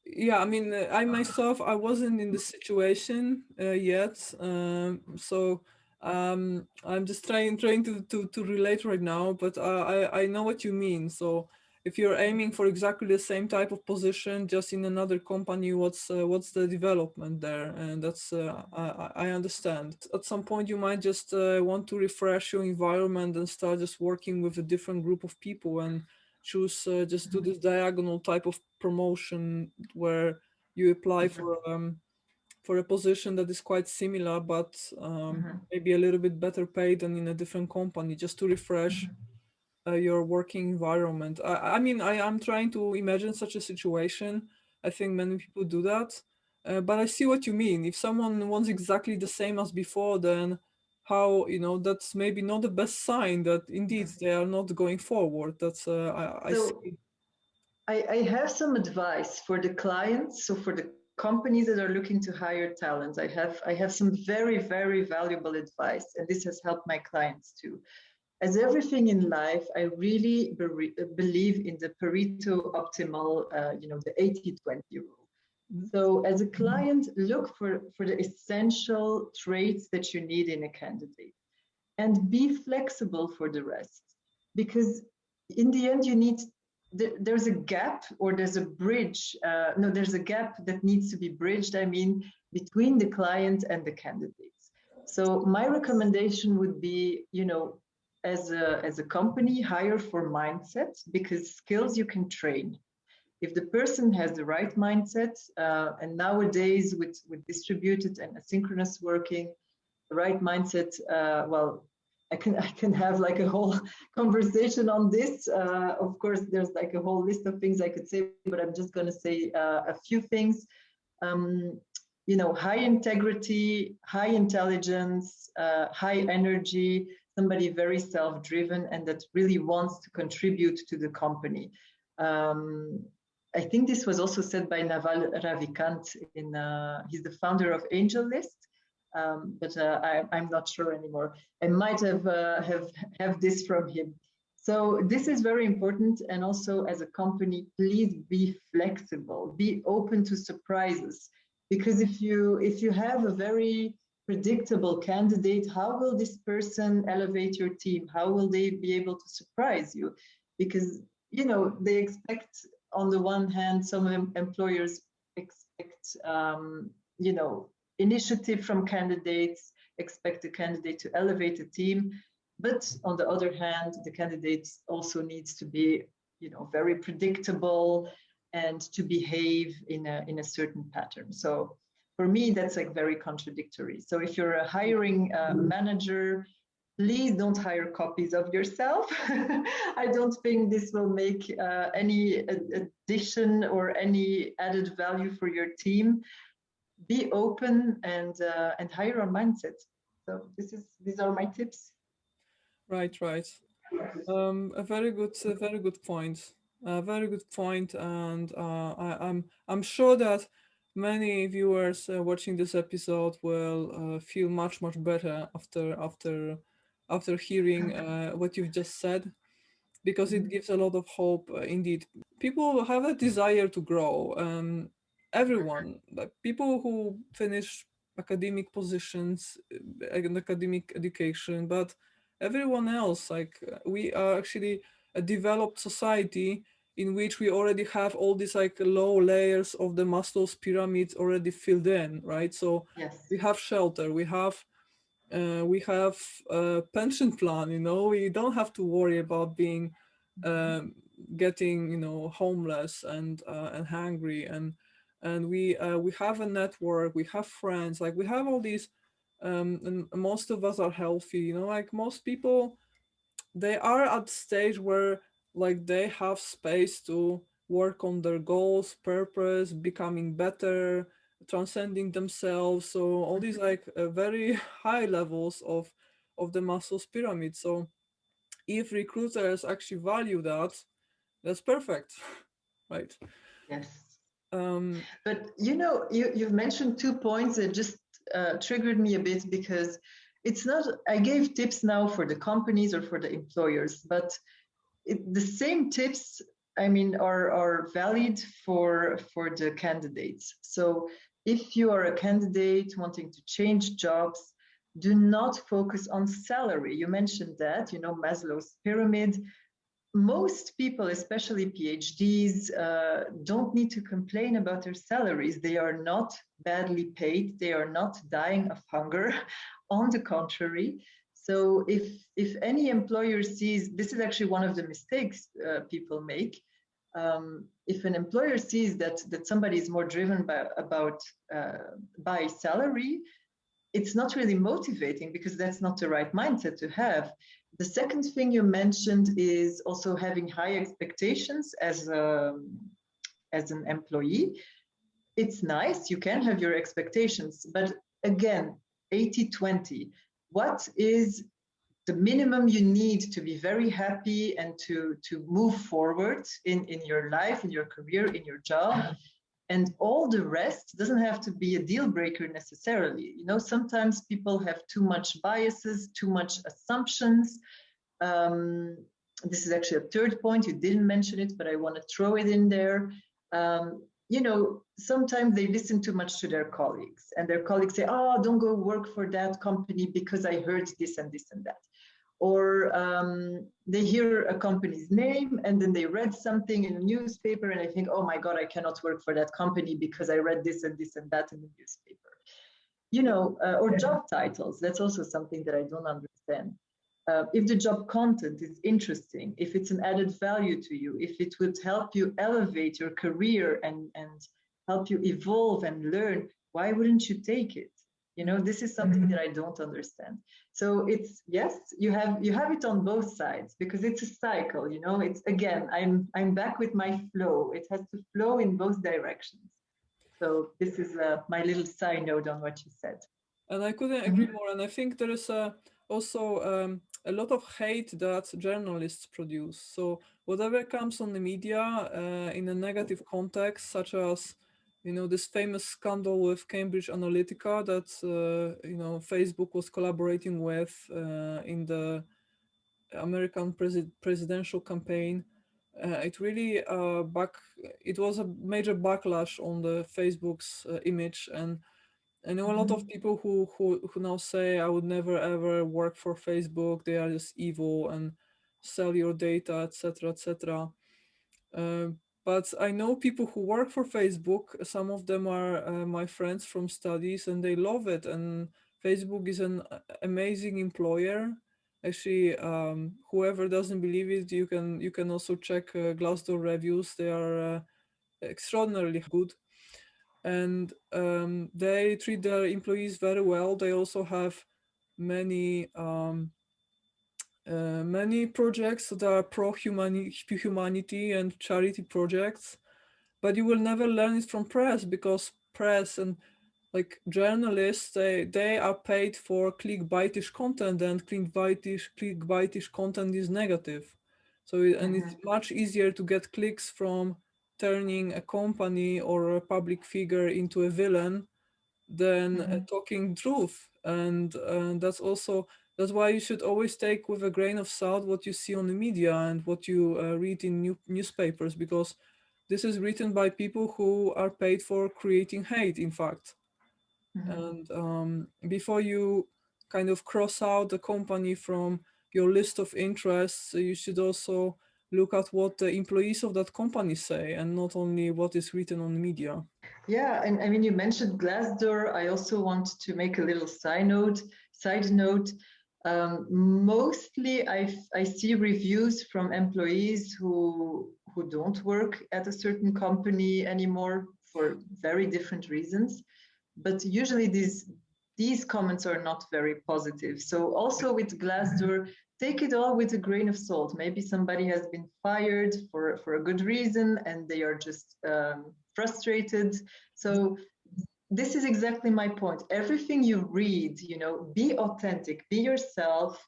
Yeah, I mean, I myself, I wasn't in the situation yet, so I'm just trying to relate right now. But I know what you mean. So if you're aiming for exactly the same type of position, just in another company, what's the development there? And that's I understand. At some point, you might just want to refresh your environment and start just working with a different group of people and choose just do this diagonal type of promotion where you apply for a position that is quite similar but maybe a little bit better paid than in a different company, just to refresh your working environment. I mean, I'm trying to imagine such a situation. I think many people do that, but I see what you mean. If someone wants exactly the same as before, then how, you know, that's maybe not the best sign that indeed they are not going forward. That's I see. I have some advice for the clients. So for the companies that are looking to hire talent, I have some very, very valuable advice, and this has helped my clients too. As everything in life, I really believe in the Pareto optimal, the 80-20 rule. So as a client, look for the essential traits that you need in a candidate and be flexible for the rest. Because in the end, there's a gap or there's a bridge. There's a gap that needs to be bridged, I mean, between the client and the candidates. So my recommendation would be, as a company, hire for mindset, because skills you can train. If the person has the right mindset, and nowadays with distributed and asynchronous working, the right mindset, I can have like a whole conversation on this. Of course, there's like a whole list of things I could say, but I'm just going to say a few things. High integrity, high intelligence, high energy, somebody very self-driven and that really wants to contribute to the company. I think this was also said by Naval Ravikant. He's the founder of AngelList, but I'm not sure anymore. I might have this from him. So this is very important. And also as a company, please be flexible, be open to surprises. Because if you have a very predictable candidate, how will this person elevate your team? How will they be able to surprise you? Because, they expect, on the one hand, some employers expect, initiative from candidates, expect the candidate to elevate the team. But on the other hand, the candidate also needs to be, very predictable and to behave in a certain pattern. So for me, that's like very contradictory. So if you're a hiring manager, please don't hire copies of yourself. I don't think this will make any addition or any added value for your team. Be open and hire on mindset. So these are my tips. Right. A very good point. A very good point, and I'm sure that many viewers watching this episode will feel much better after hearing what you've just said, because it gives a lot of hope. Indeed, people have a desire to grow. Everyone, like people who finish academic positions, academic education, but everyone else, like we are actually a developed society in which we already have all these like low layers of the Maslow's pyramid already filled in, right? So yes, we have shelter, we have a pension plan, we don't have to worry about being getting homeless and hungry, and we have a network, we have friends, like we have all these, and most of us are healthy, like most people, they are at the stage where like they have space to work on their goals, purpose, becoming better, transcending themselves. So all these like very high levels of the Maslow's pyramid. So if recruiters actually value that, that's perfect, right? yes. Um, But you've mentioned 2 points that just triggered me a bit, because it's not, I gave tips now for the companies or for the employers, but the same tips, I mean, are valid for the candidates. So if you are a candidate wanting to change jobs, do not focus on salary. You mentioned that, Maslow's pyramid. Most people, especially PhDs, don't need to complain about their salaries. They are not badly paid. They are not dying of hunger. On the contrary. So if any employer sees, this is actually one of the mistakes people make. If an employer sees that somebody is more driven by salary, it's not really motivating, because that's not the right mindset to have. The second thing you mentioned is also having high expectations as an employee. It's nice, you can have your expectations, but again, 80-20. What is the minimum you need to be very happy and to move forward in your life, in your career, in your job? And all the rest doesn't have to be a deal breaker necessarily. Sometimes people have too much biases, too much assumptions. This is actually a third point. You didn't mention it, but I want to throw it in there. Sometimes they listen too much to their colleagues, and their colleagues say, "Oh, don't go work for that company because I heard this and this and that." Or they hear a company's name and then they read something in a newspaper and I think, oh my God, I cannot work for that company because I read this and this and that in the newspaper. Or job titles. That's also something that I don't understand. If the job content is interesting, if it's an added value to you, if it would help you elevate your career and help you evolve and learn, why wouldn't you take it? This is something that I don't understand. So it's, yes, you have it on both sides, because it's a cycle. It's, again, I'm back with my flow. It has to flow in both directions. So this is my little side note on what you said. and I couldn't agree more. And I think there is also a lot of hate that journalists produce. So whatever comes on the media in a negative context, such as this famous scandal with Cambridge Analytica that Facebook was collaborating with in the American presidential campaign. It really it was a major backlash on the Facebook's image, and I know a lot of people who now say, I would never ever work for Facebook. They are just evil and sell your data, etc., etc. But I know people who work for Facebook. Some of them are my friends from studies, and they love it. And Facebook is an amazing employer. Actually, whoever doesn't believe it, you can also check Glassdoor reviews. They are extraordinarily good, and they treat their employees very well. They also have many many projects that are pro-humanity and charity projects, but you will never learn it from press, because press and like journalists, they are paid for clickbaitish content, and clickbaitish content is negative. So and it's much easier to get clicks from turning a company or a public figure into a villain than talking truth. And that's why you should always take with a grain of salt what you see on the media and what you read in newspapers, because this is written by people who are paid for creating hate, in fact. And before you kind of cross out the company from your list of interests, you should also look at what the employees of that company say, and not only what is written on the media. Yeah, and I mean, you mentioned Glassdoor. I also want to make a little side note. Mostly, I see reviews from employees who don't work at a certain company anymore for very different reasons. But usually, these comments are not very positive. So also with Glassdoor, take it all with a grain of salt. Maybe somebody has been fired for a good reason, and they are just frustrated. So this is exactly my point. Everything you read, be authentic, be yourself,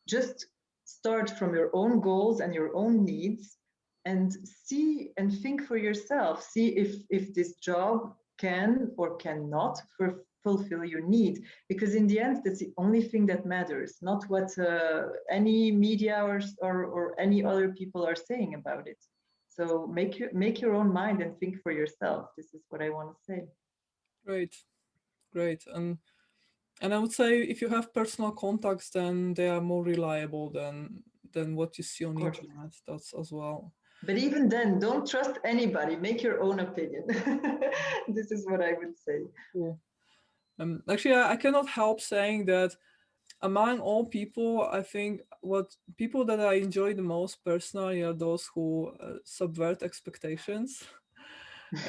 just start from your own goals and your own needs, and see and think for yourself. See if this job can or cannot fulfill your need, because in the end, that's the only thing that matters, not what any media or any other people are saying about it. So make your own mind and think for yourself. This is what I want to say. Great. And I would say if you have personal contacts, then they are more reliable than what you see on the internet. That's as well. But even then, don't trust anybody. Make your own opinion. This is what I would say. Cool. Actually, I cannot help saying that among all people, I think what people that I enjoy the most personally are those who subvert expectations.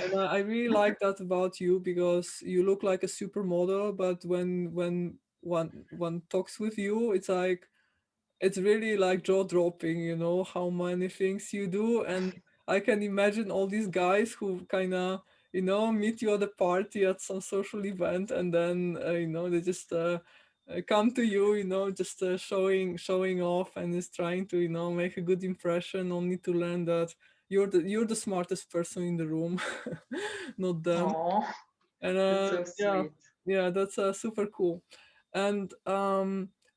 And I really like that about you, because you look like a supermodel, but when one talks with you, it's really like jaw dropping, how many things you do. And I can imagine all these guys who kind of, meet you at a party at some social event, and then, they just come to you, just showing off, and is trying to, make a good impression, only to learn that you're the smartest person in the room, not them. Aww, And that's so sweet. yeah, that's super cool. And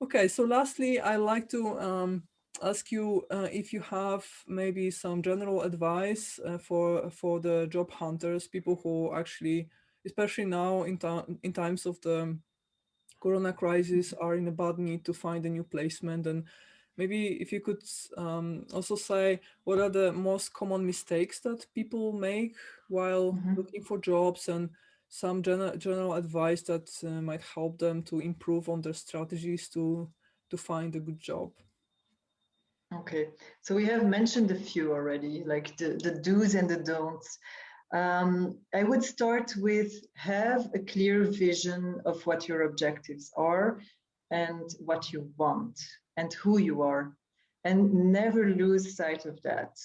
okay, so lastly, I like to ask you if you have maybe some general advice for the job hunters, people who actually, especially now in times of the corona crisis, are in a bad need to find a new placement. And maybe if you could also say what are the most common mistakes that people make while looking for jobs, and some general advice that might help them to improve on their strategies to find a good job. Okay, so we have mentioned a few already, like the do's and the don'ts. I would start with have a clear vision of what your objectives are and what you want and who you are, and never lose sight of that.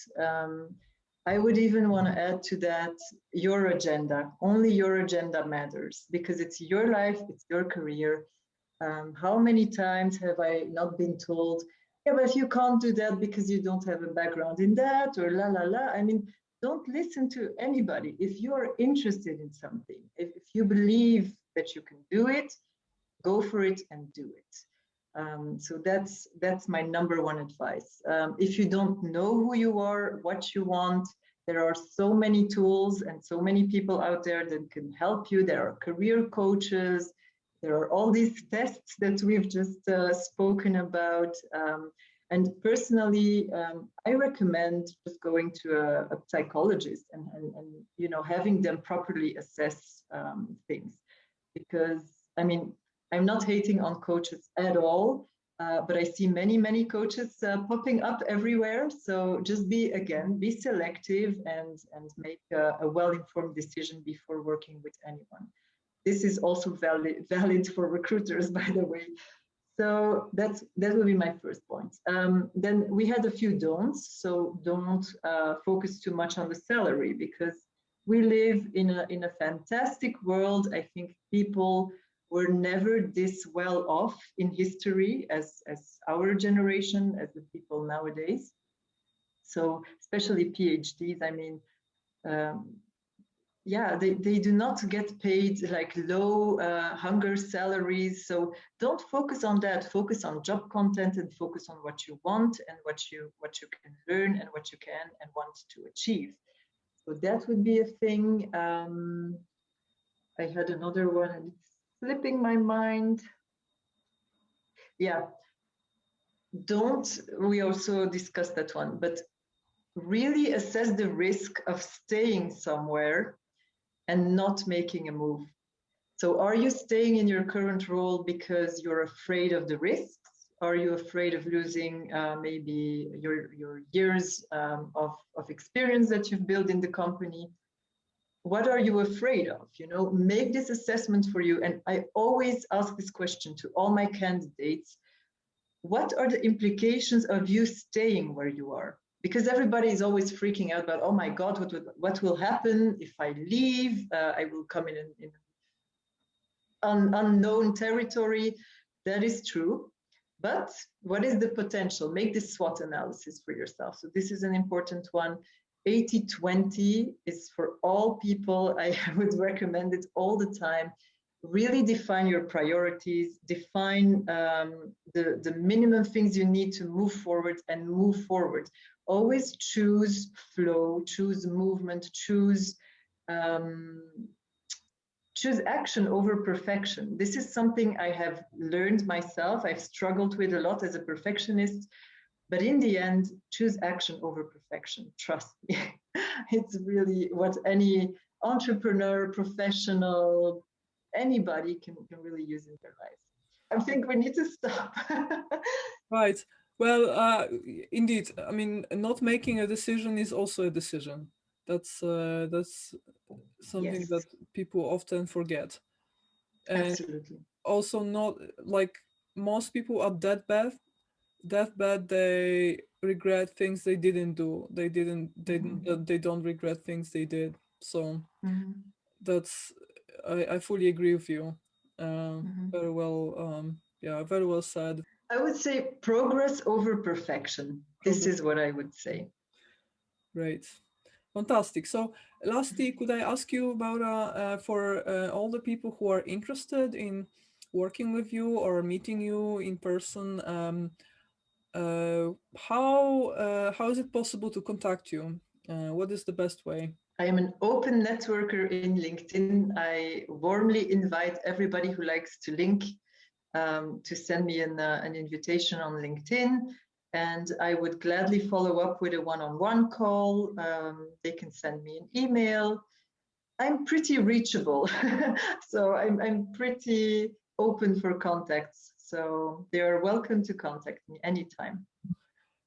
I would even want to add to that your agenda. Only your agenda matters, because it's your life, it's your career. How many times have I not been told, yeah, but you can't do that because you don't have a background in that, or la la la. I mean, don't listen to anybody. If you are interested in something, if you believe that you can do it, go for it and do it. So that's my number one advice. If you don't know who you are, what you want, there are so many tools and so many people out there that can help you. There are career coaches. There are all these tests that we've just spoken about. And personally, I recommend just going to a psychologist and having them properly assess things. Because, I mean, I'm not hating on coaches at all, but I see many coaches popping up everywhere. So just be selective and make a well-informed decision before working with anyone. This is also valid for recruiters, by the way. So that would be my first point. Then we had a few don'ts. So don't focus too much on the salary, because we live in a fantastic world. I think people were never this well off in history as our generation, as the people nowadays. So especially PhDs, I mean, yeah, they do not get paid like low hunger salaries. So don't focus on that. Focus on job content and focus on what you want and what you can learn and what you can and want to achieve. So that would be a thing. I had another one and it's slipping my mind. Yeah, we also discussed that one, but really assess the risk of staying somewhere and not making a move. So are you staying in your current role because you're afraid of the risks? Are you afraid of losing maybe your years of experience that you've built in the company? What are you afraid of? You know, make this assessment for you. And I always ask this question to all my candidates. What are the implications of you staying where you are? Because everybody is always freaking out about, oh my God, what will happen if I leave? I will come in unknown territory. That is true. But what is the potential? Make this SWOT analysis for yourself. So this is an important one. 80-20 is for all people. I would recommend it all the time. Really define your priorities, define the minimum things you need to move forward and move forward. Always choose flow, choose movement, choose action over perfection. This is something I have learned myself. I've struggled with a lot as a perfectionist, but in the end, choose action over perfection. Trust me. It's really what any entrepreneur, professional, anybody can really use in their life. I think we need to stop. Right. Well, indeed. I mean, not making a decision is also a decision. That's something that people often forget. And absolutely. Also, not like most people are deathbed, they regret things they didn't do. They don't regret things they did. So that's I fully agree with you. Very well. Yeah, very well said. I would say progress over perfection. This is what I would say. Great. Fantastic. So lastly, could I ask you about for all the people who are interested in working with you or meeting you in person, how is it possible to contact you? What is the best way? I am an open networker in LinkedIn. I warmly invite everybody who likes to link to send me an invitation on LinkedIn. And I would gladly follow up with a one-on-one call. They can send me an email. I'm pretty reachable. So I'm pretty open for contacts. So they are welcome to contact me anytime.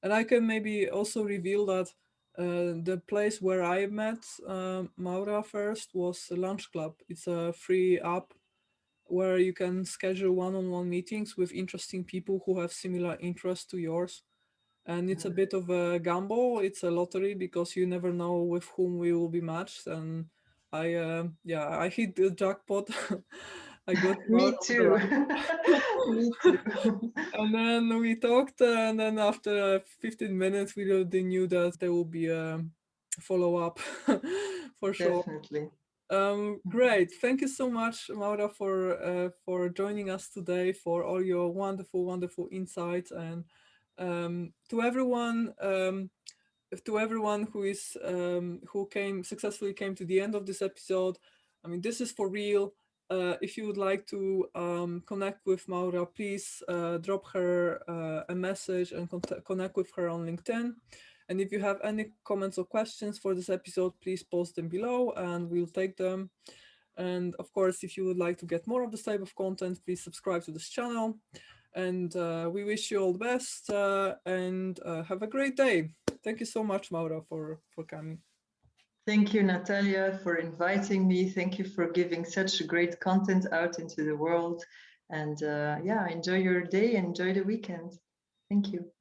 And I can maybe also reveal that the place where I met Maura first was Lunch Club. It's a free app where you can schedule one-on-one meetings with interesting people who have similar interests to yours. And it's a bit of a gamble. It's a lottery because you never know with whom we will be matched. And I hit the jackpot. I got me too. Me too. And then we talked, and then after 15 minutes, we already knew that there will be a follow-up for sure. Definitely. Great. Thank you so much, Maura, for joining us today, for all your wonderful, wonderful insights, and to everyone who is who successfully came to the end of this episode. I mean, this is for real. If you would like to connect with Maura, please drop her a message and connect with her on LinkedIn. And if you have any comments or questions for this episode, please post them below and we'll take them. And of course, if you would like to get more of this type of content, please subscribe to this channel. And we wish you all the best and have a great day. Thank you so much, Maura, for coming. Thank you, Natalia, for inviting me. Thank you for giving such great content out into the world. And yeah, enjoy your day, enjoy the weekend. Thank you.